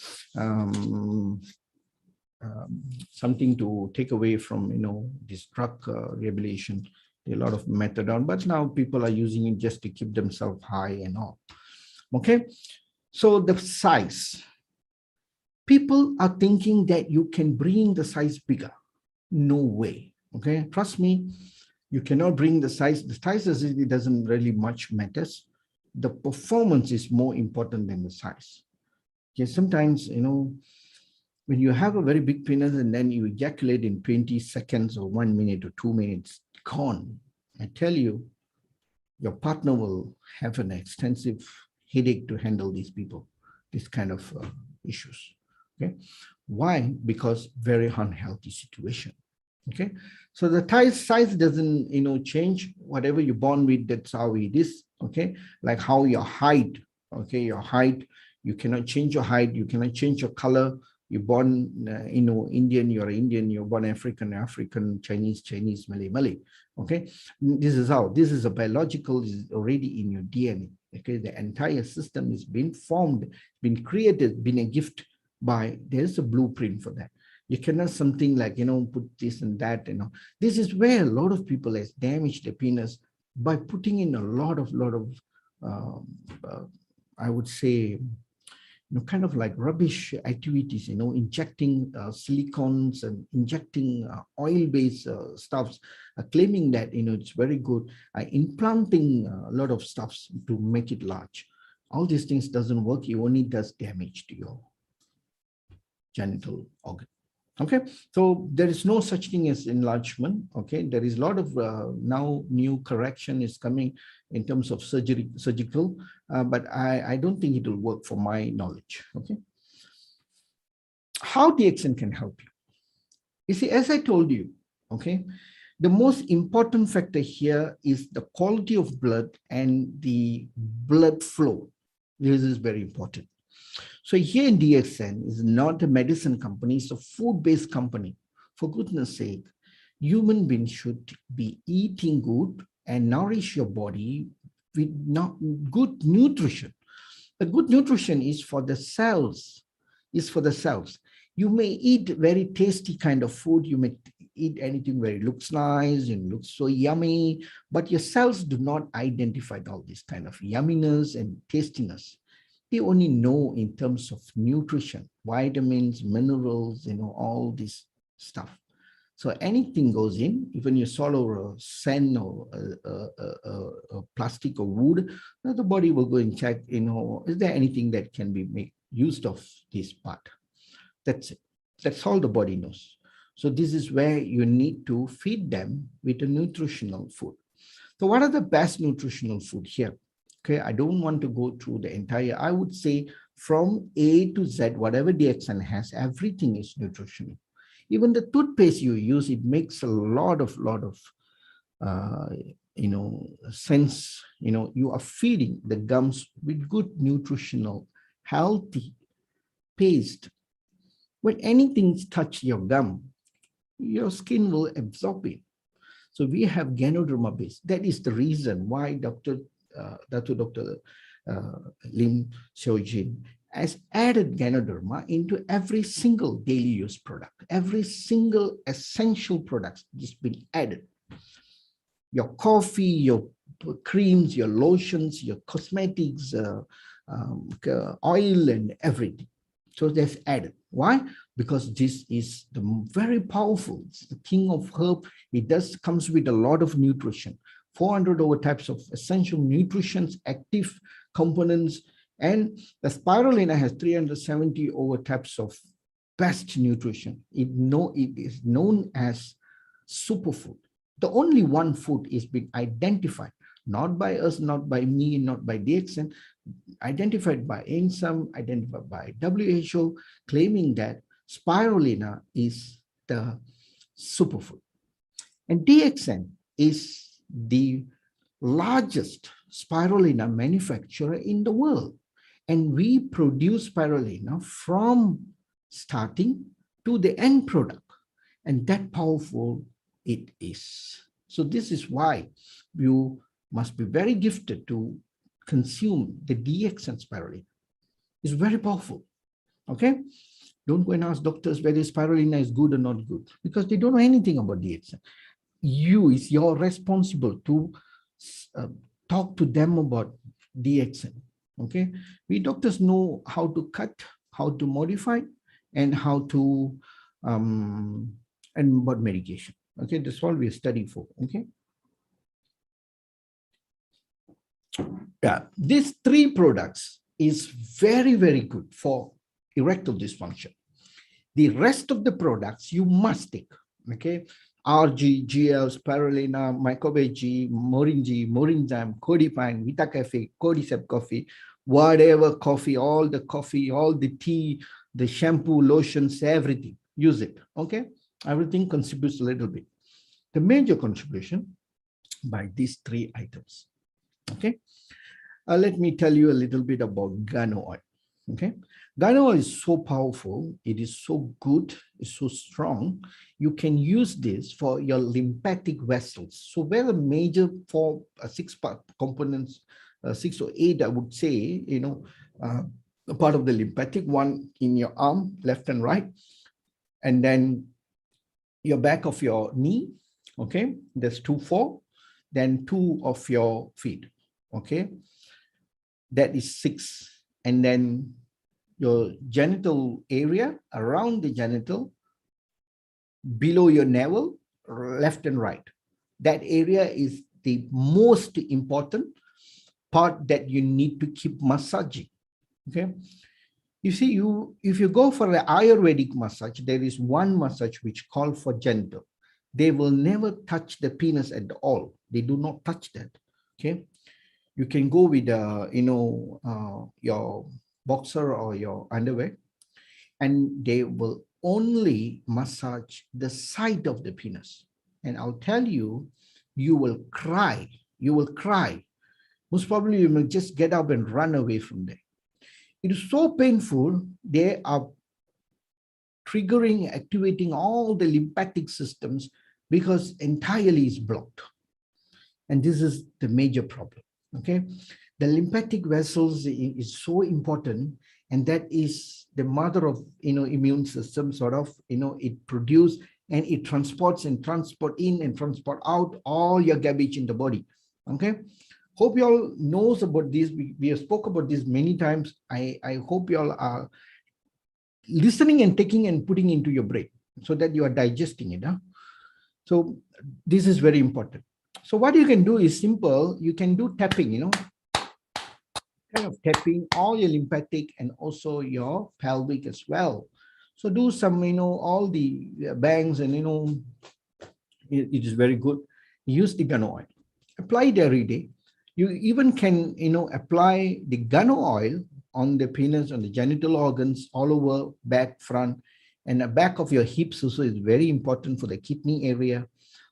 something to take away from, you know, this drug rehabilitation. A lot of methadone, but now people are using it just to keep themselves high and all. Okay, so the size. People are thinking that you can bring the size bigger. No way. Okay, trust me. You cannot bring the size. The size it doesn't really much matters. The performance is more important than the size. Okay, sometimes, you know, when you have a very big penis and then you ejaculate in 20 seconds or 1 minute or 2 minutes, gone. I tell you, your partner will have an extensive headache to handle these people, this kind of issues. Okay, why? Because very unhealthy situation. Okay, so the size doesn't, you know, change. Whatever you're born with, that's how it is. okay? Like how your height, okay, your height, you cannot change your height, you cannot change your color. You're born, Indian, you're Indian, you're born African, African, Chinese, Chinese, Malay, Malay, okay? This is how, this is a biological, is already in your DNA, okay? The entire system is being formed, been created, been a gift by, there's a blueprint for that. You cannot something like, put this and that, This is where a lot of people has damaged their penis by putting in a lot of, I would say, kind of like rubbish activities, injecting silicones and injecting oil-based stuffs, claiming that, it's very good, implanting a lot of stuffs to make it large. All these things doesn't work. It only does damage to your genital organ. Okay, so there is no such thing as enlargement. Okay, there is a lot of now new correction is coming in terms of surgical, but I don't think it will work for my knowledge. Okay, how DXN can help you? You see, as I told you, okay, the most important factor here is the quality of blood and the blood flow. This is very important. So here in DXN is not a medicine company, it's a food-based company. For goodness sake, human beings should be eating good and nourish your body with good nutrition. The good nutrition is for the cells, You may eat very tasty kind of food, you may eat anything where it looks nice and looks so yummy, but your cells do not identify all this kind of yumminess and tastiness. They only know in terms of nutrition, vitamins, minerals, all this stuff. So anything goes in, even you swallow a sand or a plastic or wood, the body will go and check, is there anything that can be made used of this part? That's it. That's all the body knows. So this is where you need to feed them with a nutritional food. So what are the best nutritional food here? Okay, I don't want to go through the entire, I would say from A to Z, whatever DXN has, everything is nutritional. Even the toothpaste you use, it makes a lot of sense. You are feeding the gums with good nutritional, healthy paste. When anything touches your gum, your skin will absorb it. So we have Ganoderma base. That is the reason why Dr. Lim Xiaojin has added Ganoderma into every single daily use product. Every single essential product has been added. Your coffee, your creams, your lotions, your cosmetics, oil and everything. So that's added. Why? Because this is the very powerful, it's the king of herb. It comes with a lot of nutrition. 400 over types of essential nutrients, active components, and the spirulina has 370 over types of best nutrition. It is known as superfood. The only one food is being identified, not by us, not by me, not by DXN, identified by INSAM, identified by WHO, claiming that spirulina is the superfood. And DXN is the largest spirulina manufacturer in the world. And we produce spirulina from starting to the end product. And that powerful it is. So this is why you must be very gifted to consume the DXN spirulina. It's very powerful. Okay? Don't go and ask doctors whether spirulina is good or not good, because they don't know anything about DXN. You're responsible to talk to them about DXN. Okay, we doctors know how to cut, how to modify, and how to and about medication. Okay, that's all we are studying for. Okay, yeah, these three products is very, very good for erectile dysfunction. The rest of the products you must take. Okay, RG, GL, spirulina, mycoBG, Moringy, Morinzyme, Codipine, Vita Cafe, Cordyceps coffee, whatever coffee, all the tea, the shampoo, lotions, everything, use it. Okay, everything contributes a little bit. The major contribution by these three items. Okay. Let me tell you a little bit about guano oil. Okay. Guano oil is so powerful. It is so good. It's so strong. You can use this for your lymphatic vessels. So where the major six part components, 6 or 8, I would say, a part of the lymphatic, one in your arm, left and right, and then your back of your knee. Okay. There's 4. Then 2 of your feet. Okay. That is 6. And then your genital area, around the genital, below your navel, left and right. That area is the most important part that you need to keep massaging. Okay. You see, if you go for an Ayurvedic massage, there is one massage which calls for genital. They will never touch the penis at all. They do not touch that. Okay. You can go with your boxer or your underwear, and they will only massage the side of the penis. And I'll tell you, you will cry. You will cry. Most probably you will just get up and run away from there. It is so painful. They are triggering, activating all the lymphatic systems because entirely is blocked. And this is the major problem. Okay. The lymphatic vessels is so important, and that is the mother of immune system, sort of, it produces and it transports and transport in and transport out all your garbage in the body. Okay. Hope you all knows about this. We have spoke about this many times. I hope you all are listening and taking and putting into your brain so that you are digesting it. Huh? So this is very important. So what you can do is simple. You can do tapping, kind of tapping all your lymphatic and also your pelvic as well. So do some, all the bangs, and, it is very good. Use the guano oil. Apply it every day. You even can, apply the guano oil on the penis, on the genital organs, all over, back, front, and the back of your hips also is very important for the kidney area.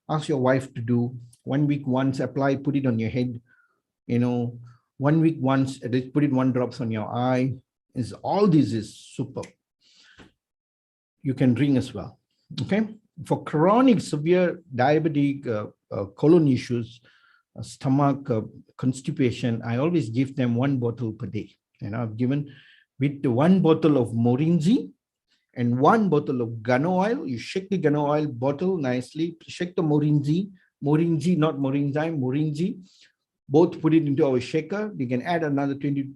Ask your wife to do 1 week once, apply, put it on your head, 1 week once, at least put it 1 drops on your eye. All this is super. You can drink as well. Okay. For chronic severe diabetic colon issues, stomach constipation, I always give them 1 bottle per day. And I've given with 1 bottle of Morinzi and 1 bottle of guano oil. You shake the guano oil bottle nicely, shake the Morinzi, not Morinzyme, Morinzi. Both put it into our shaker. You can add another 20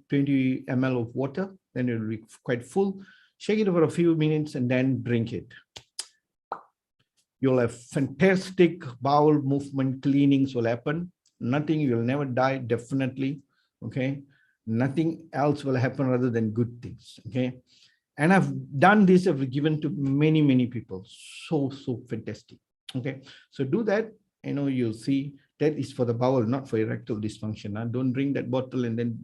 ml of water, then it will be quite full. Shake it for a few minutes and then drink it. You'll have fantastic bowel movement cleanings will happen. Nothing, you'll never die, definitely. Okay. Nothing else will happen rather than good things. Okay. And I've done this, I've given to many, many people. So fantastic. Okay. So do that, you'll see that is for the bowel, not for erectile dysfunction. Don't drink that bottle and then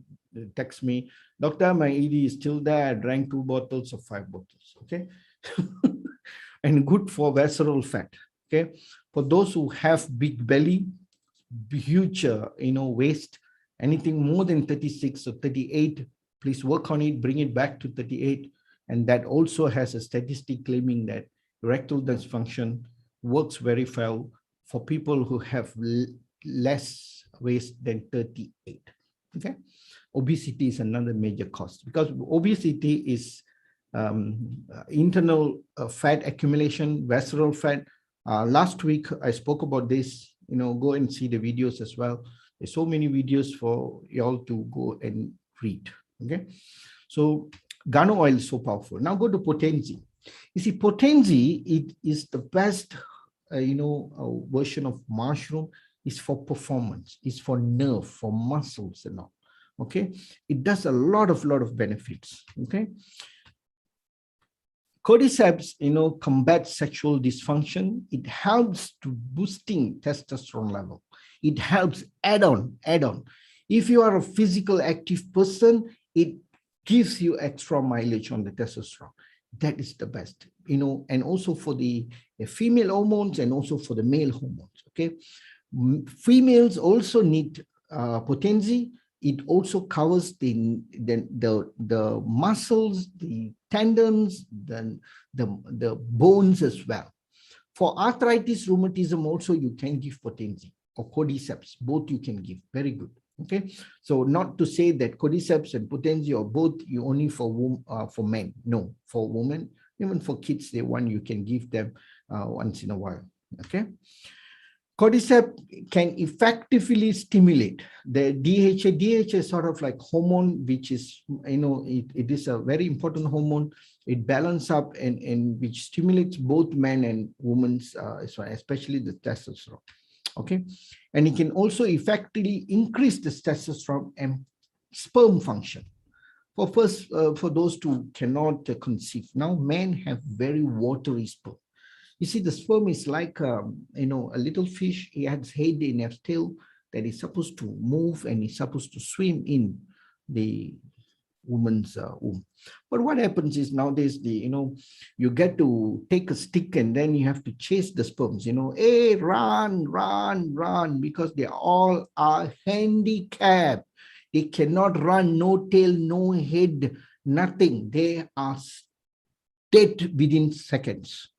text me, doctor, my ED is still there. I drank 2 bottles or 5 bottles. Okay. And good for visceral fat. Okay. For those who have big belly, huge, waist, anything more than 36 or 38, please work on it, bring it back to 38. And that also has a statistic claiming that erectile dysfunction works very well for people who have less waist than 38. Okay. Obesity is another major cause, because obesity is internal fat accumulation, visceral fat. Last week, I spoke about this, go and see the videos as well. There's so many videos for y'all to go and read. Okay. So guano oil is so powerful. Now go to potency. You see, potency, it is the best, version of mushroom. Is for performance, is for nerve, for muscles and all. Okay. It does a lot of benefits. Okay. Cordyceps, combat sexual dysfunction. It helps to boosting testosterone level. It helps add on. If you are a physical active person, it gives you extra mileage on the testosterone. That is the best, and also for the female hormones and also for the male hormones. Okay. Females also need potency, it also covers the muscles, the tendons, the bones as well. For arthritis, rheumatism also you can give potency or cordyceps, both you can give, very good. Okay, so not to say that cordyceps and potency or both you only for men, no, for women, even for kids, they want, you can give them once in a while. Okay, cordyceps can effectively stimulate the DHA. DHA is sort of like hormone, which is, it is a very important hormone. It balances up and which stimulates both men and women's, especially the testosterone. Okay, and it can also effectively increase the testosterone and sperm function. For those who cannot conceive, now men have very watery sperm. You see, the sperm is like, a little fish. He has head and has tail that is supposed to move and is supposed to swim in the woman's womb. But what happens is nowadays, you get to take a stick and then you have to chase the sperms, hey, run, run, run, because they all are handicapped. They cannot run, no tail, no head, nothing. They are dead within seconds.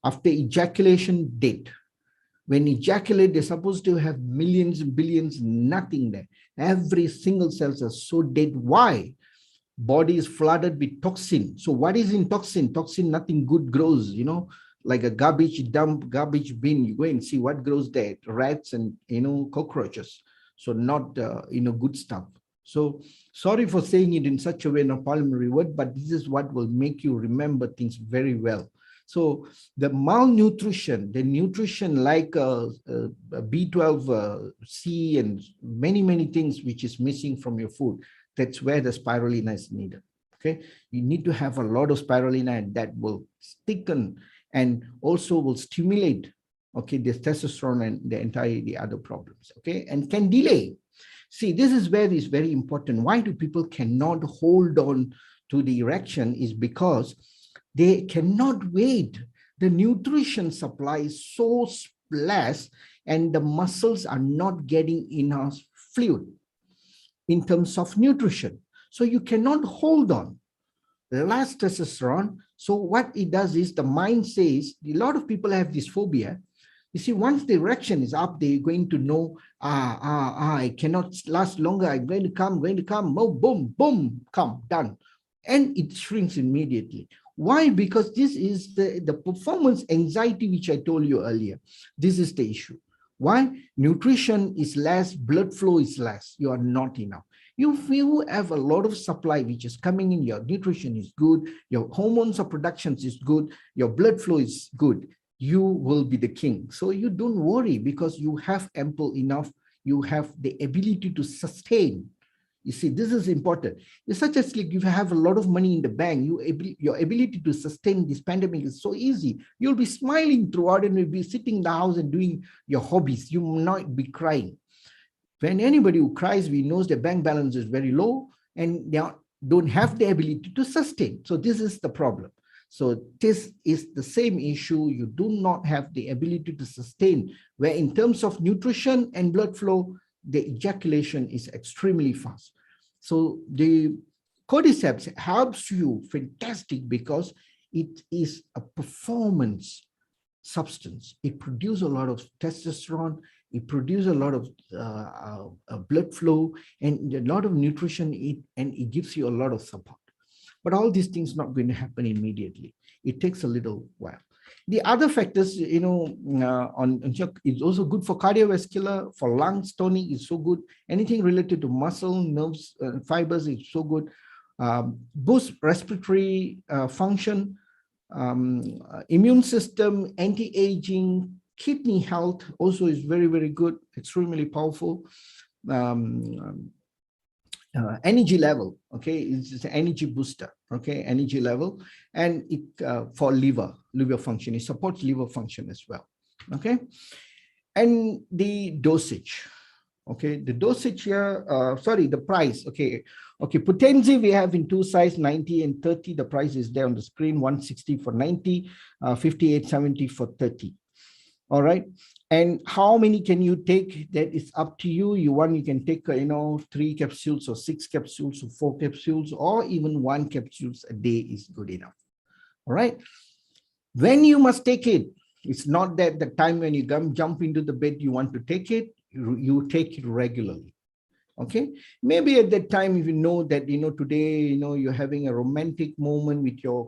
After ejaculation, dead. When ejaculate, they're supposed to have millions and billions, nothing there. Every single cells are so dead. Why? Body is flooded with toxin. So what is in toxin? Toxin, nothing good grows, like a garbage dump, garbage bin. You go and see what grows there. Rats and, cockroaches. So not, good stuff. So sorry for saying it in such a way in a parliamentary word, but this is what will make you remember things very well. So the malnutrition, the nutrition like B12, C, and many, many things which is missing from your food, that's where the spirulina is needed. Okay, you need to have a lot of spirulina, and that will thicken and also will stimulate, okay, the testosterone and the other problems, okay, and can delay. See, this is where it's very important. Why do people cannot hold on to the erection is because they cannot wait. The nutrition supply is so less and the muscles are not getting enough fluid in terms of nutrition. So you cannot hold on. Less testosterone. So what it does is the mind says, a lot of people have this phobia. You see, once the erection is up, they're going to know, I cannot last longer. I'm going to come, boom, boom, boom, come, done. And it shrinks immediately. Why? Because this is the performance anxiety, which I told you earlier. This is the issue. Why? Nutrition is less, blood flow is less. You are not enough. If you have a lot of supply which is coming in, your nutrition is good, your hormones of productions is good, your blood flow is good, you will be the king. So you don't worry because you have ample enough, you have the ability to sustain. You see, this is important. It's such as like if you have a lot of money in the bank, your ability to sustain this pandemic is so easy. You'll be smiling throughout and you'll be sitting in the house and doing your hobbies. You will not be crying. When anybody who cries, we knows their bank balance is very low and they don't have the ability to sustain. So this is the problem. So this is the same issue. You do not have the ability to sustain, where in terms of nutrition and blood flow, the ejaculation is extremely fast. So the cordyceps helps you fantastic because it is a performance substance. It produces a lot of testosterone, it produces a lot of blood flow and a lot of nutrition, and it gives you a lot of support. But all these things not going to happen immediately. It takes a little while. The other factors, it's also good for cardiovascular, for lungs, tonic is so good. Anything related to muscle, nerves, fibers is so good. Boost respiratory function, immune system, anti-aging, kidney health also is very, very good, extremely powerful. Energy level, okay, it's an energy booster, okay, energy level, and it for liver function, it supports liver function as well, okay. And the dosage, okay, the dosage here, the price, okay, potency we have in two size, 90 and 30. The price is there on the screen, 160 for 90, 58.70 for 30. All right. And how many can you take? That is up to you. You can take, 3 capsules or 6 capsules or 4 capsules, or even 1 capsules a day is good enough. All right. When you must take it, it's not that the time when you jump into the bed, you want to take it, you take it regularly. Okay. Maybe at that time, if you know that, today, you're having a romantic moment with your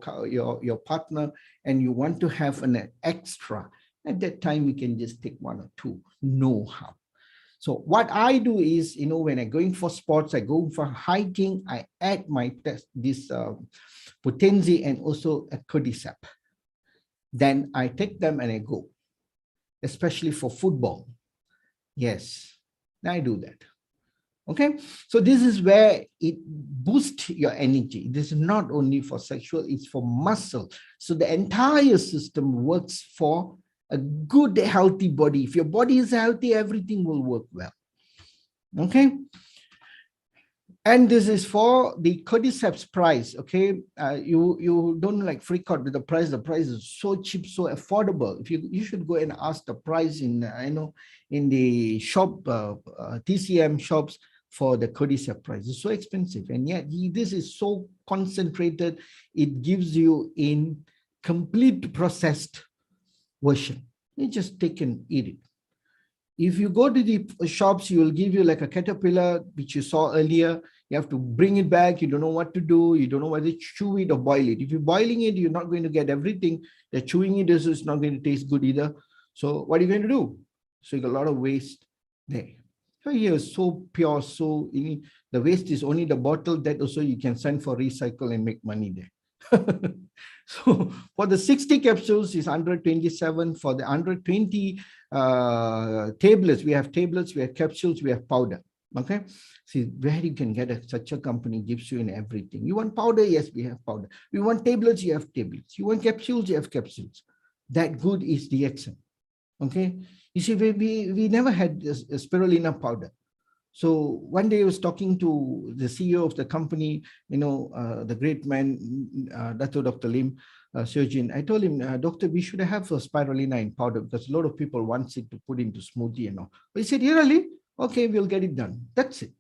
partner and you want to have an extra, at that time, we can just take 1 or 2, no harm. So what I do is, when I'm going for sports, I go for hiking, I add this potency and also a cordyceps. Then I take them and I go, especially for football. Yes, I do that. Okay, so this is where it boosts your energy. This is not only for sexual, it's for muscle. So the entire system works for a good, healthy body. If your body is healthy, everything will work well. Okay. And this is for the cordyceps price. Okay, you don't like freak out with the price. The price is so cheap, so affordable. If you should go and ask the price in in the shop, TCM shops for the cordyceps price. It's so expensive, and yet this is so concentrated. It gives you in complete processed version. You just take and eat it. If you go to the shops, you will give you like a caterpillar, which you saw earlier. You have to bring it back. You don't know what to do. You don't know whether to chew it or boil it. If you're boiling it, you're not going to get everything. The chewing it is not going to taste good either. So what are you going to do? So you got a lot of waste there. So here is so pure. So the waste is only the bottle. That also you can send for recycle and make money there. So for the 60 capsules is 127. For the 120 tablets, we have capsules, we have powder. Okay, see where you can get such a company gives you in everything. You want powder? Yes, we have powder. You want tablets? You have tablets. You want capsules? You have capsules. That good is DXM. Okay, you see, we never had a spirulina powder. So one day I was talking to the CEO of the company, the great man, Dr. Lim, surgeon. I told him, Doctor, we should have a spirulina in powder because a lot of people want it to put into smoothie and all. But he said, yeah, really? Okay, we'll get it done. That's it.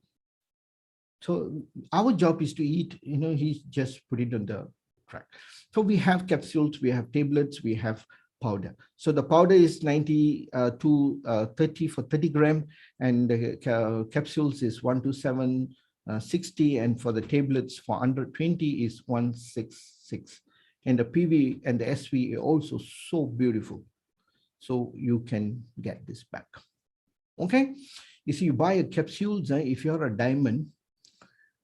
So our job is to eat, he just put it on the track. So we have capsules, we have tablets, we have powder. So the powder is 90 to 30 for 30 gram, and the capsules is 127, 60, and for the tablets for 120 is 166. And the PV and the SV are also so beautiful. So you can get this back. Okay, you see, you buy a capsules, if you're a diamond,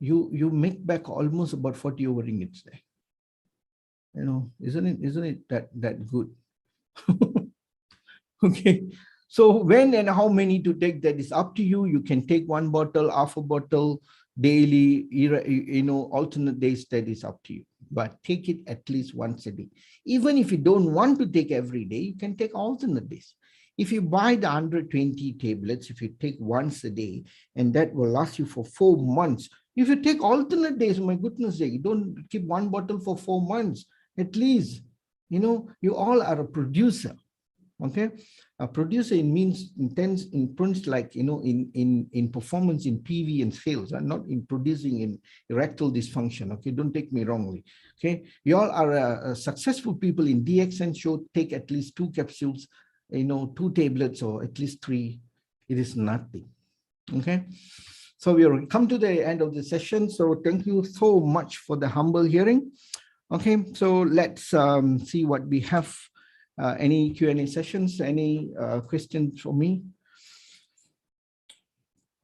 you make back almost about 40 over ringgits there. Isn't it that good? Okay, so when and how many to take, that is up to you. You can take 1 bottle, half a bottle daily, alternate days, that is up to you. But take it at least once a day. Even if you don't want to take every day, you can take alternate days. If you buy the 120 tablets, if you take once a day, and that will last you for 4 months. If you take alternate days, my goodness sake, don't keep 1 bottle for 4 months. At least, you all are a producer. Okay, a producer means intense in print, like in performance in PV and sales, and not in producing in erectile dysfunction. Okay, don't take me wrongly. Okay, you all are successful people in DXN. Should take at least 2 capsules, 2 tablets, or at least 3. It is nothing. Okay, so we will come to the end of the session. So thank you so much for the humble hearing. Okay, so let's see what we have. Any Q&A sessions? Any questions for me?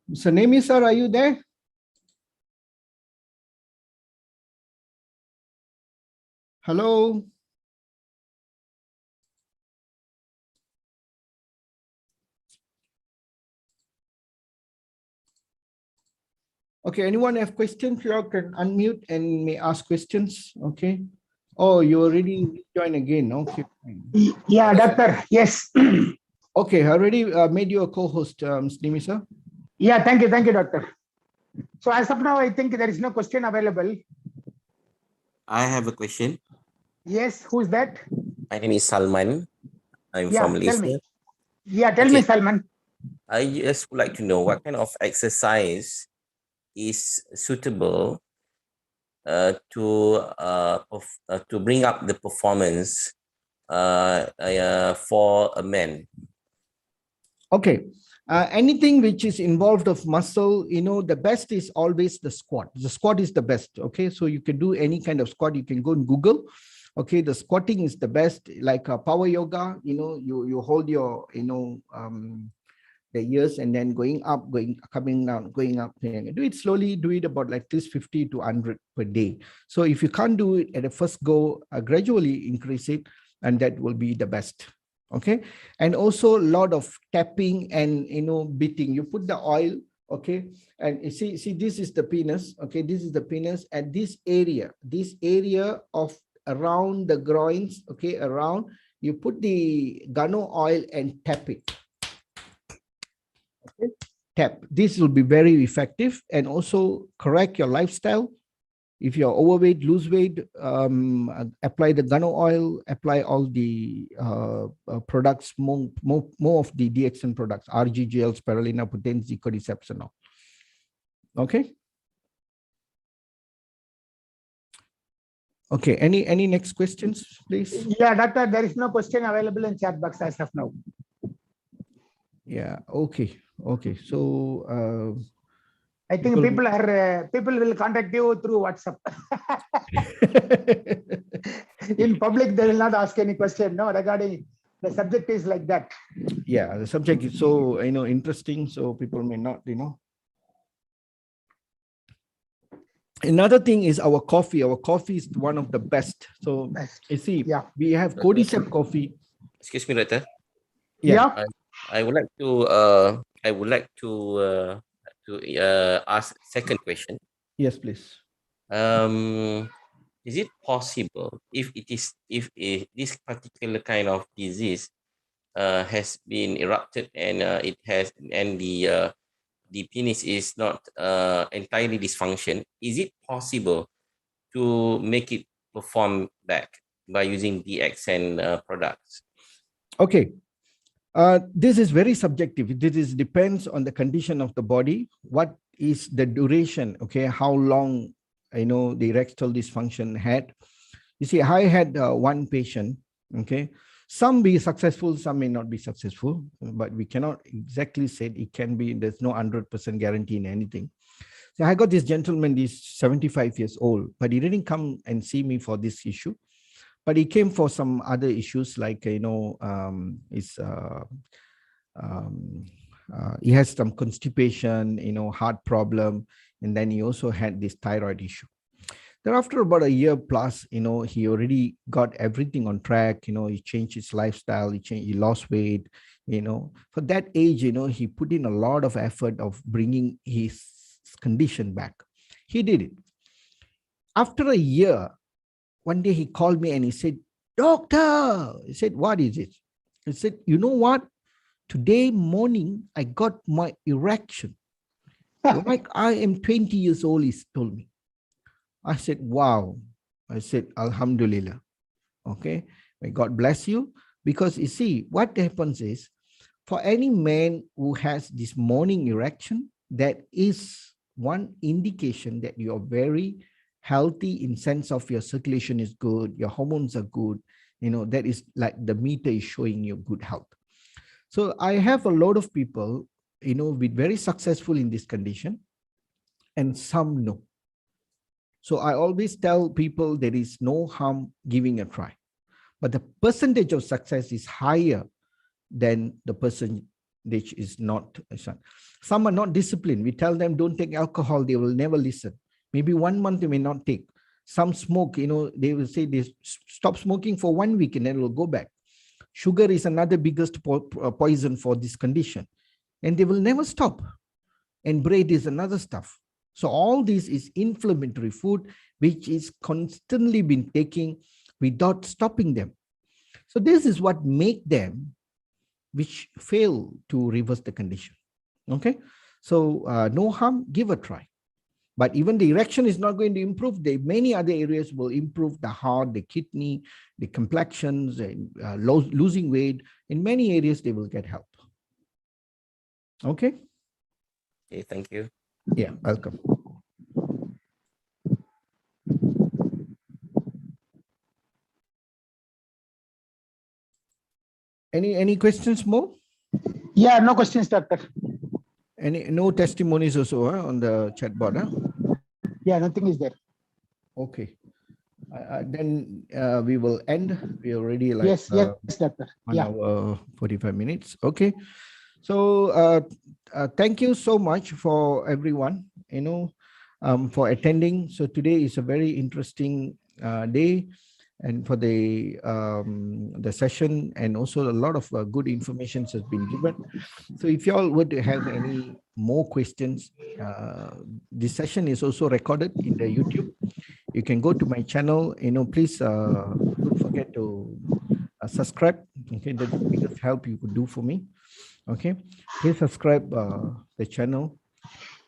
Mr. Nemi, sir, are you there? Hello? Okay, anyone have questions? You all can unmute and may ask questions. Okay. Oh, you already joined again. Okay. Yeah, doctor. Yes. Okay, I already made you a co-host, Mr. Nemi, sir. Yeah, thank you, doctor. So as of now, I think there is no question available. I have a question. Yes, who's that? My name is Salman. I'm Yeah, from tell me. Malaysia. Yeah, tell me, Salman. I just would like to know what kind of exercise is suitable to bring up the performance for a man. Okay. Anything which is involved of muscle, the best is always the squat. The squat is the best. Okay. So you can do any kind of squat. You can go and Google. Okay. The squatting is the best, like power yoga, you hold your, the ears and then coming down, going up. Do it slowly, do it about like this 50 to 100 per day. So if you can't do it at the first go, gradually increase it, and that will be the best. Okay. And also a lot of tapping and, beating. You put the oil, okay. And you see, this is the penis. Okay. This is the penis at this area of around the groins. Okay. Around, you put the guano oil and tap it. Okay. Tap. This will be very effective, and also correct your lifestyle. If you're overweight, lose weight, apply the guano oil, apply all the products, more of the DXN products, RG gels, spirulina, potency, cordyceps, and all. Okay. Okay. Any next questions, please? Yeah, doctor, there is no question available in chat box as of now. Yeah. Okay. Okay. So I think people will contact you through WhatsApp. In public, they will not ask any question. No, regarding the subject is like that. Yeah, the subject is so interesting, so people may not. Another thing is our coffee. Our coffee is one of the best. So you see, Yeah. we have cordyceps coffee. Excuse me, Doctor. Yeah. I would like to ask second question. Yes, please. Is it possible if this particular kind of disease has been erupted and the penis is not entirely dysfunction? Is it possible to make it perform back by using DXN products? Okay. This is very subjective. This depends on the condition of the body. What is the duration? Okay, how long the erectile dysfunction had? You see, I had one patient. Okay, some be successful, some may not be successful, but we cannot exactly say it can be. There's no 100% guarantee in anything. So I got this gentleman. He's 75 years old, but he didn't come and see me for this issue. But he came for some other issues like, he has some constipation, heart problem. And then he also had this thyroid issue. Then after about a year plus, he already got everything on track. He changed his lifestyle. He lost weight. For that age, he put in a lot of effort of bringing his condition back. He did it. After a year, one day he called me and he said, "Doctor," he said, "what is it?" He said, "You know what? Today morning, I got my erection. Like I am 20 years old," he told me. I said, "Wow." I said, "Alhamdulillah." Okay. May God bless you. Because you see, what happens is, for any man who has this morning erection, that is one indication that you are very healthy in sense of your circulation is good, your hormones are good, that is like the meter is showing you good health. So I have a lot of people, with very successful in this condition, and some no. So I always tell people there is no harm giving a try, but the percentage of success is higher than the percentage is not. Some are not disciplined. We tell them don't take alcohol, they will never listen. Maybe 1 month they may not take. Some smoke, they will say they stop smoking for 1 week and then will go back. Sugar is another biggest poison for this condition, and they will never stop. And bread is another stuff. So all this is inflammatory food, which is constantly been taking without stopping them. So this is what make them, which fail to reverse the condition. Okay. So no harm, give a try. But even the erection is not going to improve. Many other areas will improve: the heart, the kidney, the complexions, and losing weight. In many areas, they will get help. Okay. Okay, thank you. Yeah, welcome. Any questions more? Yeah, no questions, doctor. No testimonies also on the chat board? Yeah, nothing is there. Okay. Then we will end. We already like Yes, yes, doctor. 1 Yeah. hour 45 minutes. Okay. So thank you so much for everyone, for attending. So today is a very interesting day, and for the session, and also a lot of good information has been given. So if you all would have any more questions, this session is also recorded in the YouTube. You can go to my channel. Please don't forget to subscribe. Okay, that's the biggest help you could do for me. Okay, please subscribe the channel,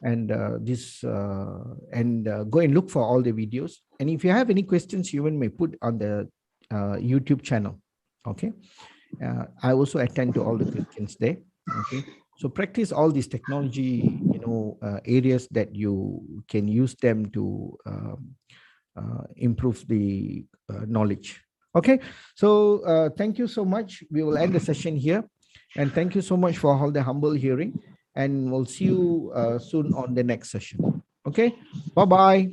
and go and look for all the videos. And if you have any questions, you may put on the YouTube channel. Okay, I also attend to all the questions there. Okay, so practice all these technology areas that you can use them to improve the knowledge. Okay, so thank you so much. We will end the session here, and thank you so much for all the humble hearing, and we'll see you soon on the next session. Okay, bye-bye.